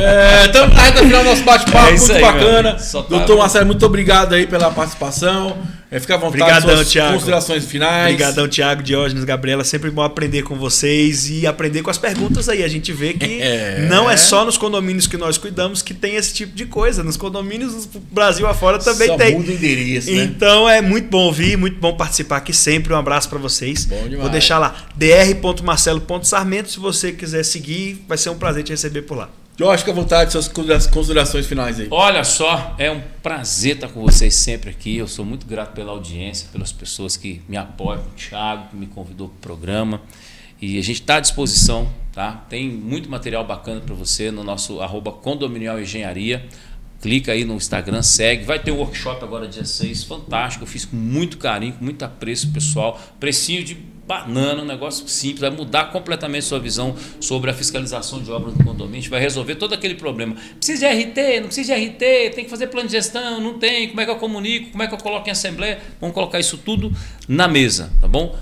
Estamos na reta final do nosso bate-papo, muito aí, bacana. Tá Doutor Marcelo, muito obrigado aí pela participação. Fica à vontade, Obrigadão, suas Thiago. considerações finais. Obrigadão, Thiago, Diógenes, Gabriela. Sempre bom aprender com vocês e aprender com as perguntas aí. A gente vê que não é só nos condomínios que nós cuidamos que tem esse tipo de coisa. Nos condomínios do Brasil afora também só tem. muda o endereço, né? Então é muito bom ouvir, muito bom participar aqui sempre. Um abraço para vocês. Bom demais. Vou deixar lá dr.marcelo.sarmento. Se você quiser seguir, vai ser um prazer te receber por lá. Jorge, fica à vontade, suas considerações finais aí. Olha só, é um prazer estar com vocês sempre aqui. Eu sou muito grato pela audiência, pelas pessoas que me apoiam, o Thiago, que me convidou para o programa. E a gente está à disposição, tá? Tem muito material bacana para você no nosso @condominial-engenharia. Clica aí no Instagram, segue. Vai ter um workshop agora dia 6, fantástico. Eu fiz com muito carinho, com muito apreço, pessoal. Precinho de banana, um negócio simples. Vai mudar completamente sua visão sobre a fiscalização de obras no condomínio. A gente vai resolver todo aquele problema. Precisa de RT, não precisa de RT, tem que fazer plano de gestão, não tem. Como é que eu comunico? Como é que eu coloco em assembleia? Vamos colocar isso tudo na mesa, tá bom?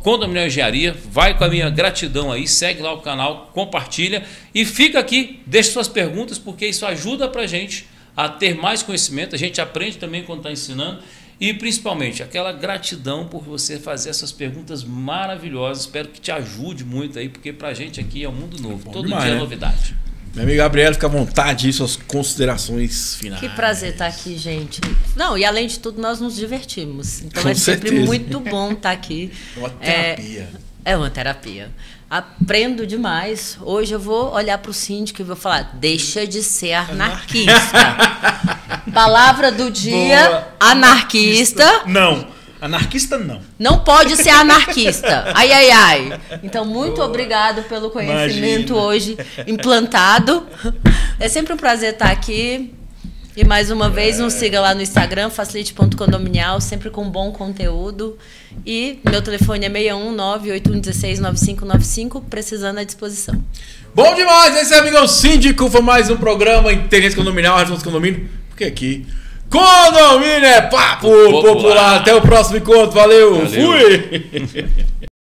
@condominial engenharia. Vai com a minha gratidão aí, segue lá o canal, compartilha e fica aqui, deixe suas perguntas, porque isso ajuda pra gente a ter mais conhecimento. A gente aprende também quando está ensinando. E principalmente aquela gratidão por você fazer essas perguntas maravilhosas. Espero que te ajude muito aí, porque pra gente aqui é um mundo novo. Todo demais, dia é né? novidade. Meu amigo Gabriel, fica à vontade aí, suas considerações finais. Que prazer estar aqui, gente. Não, e além de tudo, nós nos divertimos. Então Com é sempre certeza. muito bom estar aqui. É uma terapia. É uma terapia. Aprendo demais. Hoje eu vou olhar para o síndico e vou falar: deixa de ser anarquista. Palavra do dia: Boa. Anarquista. Não. Anarquista não. Não pode ser anarquista. Ai, ai, ai. Então, muito obrigado pelo conhecimento Imagina. hoje implantado. É sempre um prazer estar aqui. E mais uma vez, nos siga lá no Instagram, facilite.condominial, sempre com bom conteúdo. E meu telefone é 619-8116-9595, precisando à disposição. Bom demais! Esse é o Amigão Síndico, foi mais um programa Interesse Condominial, Revolução dos Condomínio, porque aqui condomínio é papo popular. Até o próximo encontro, valeu. Fui!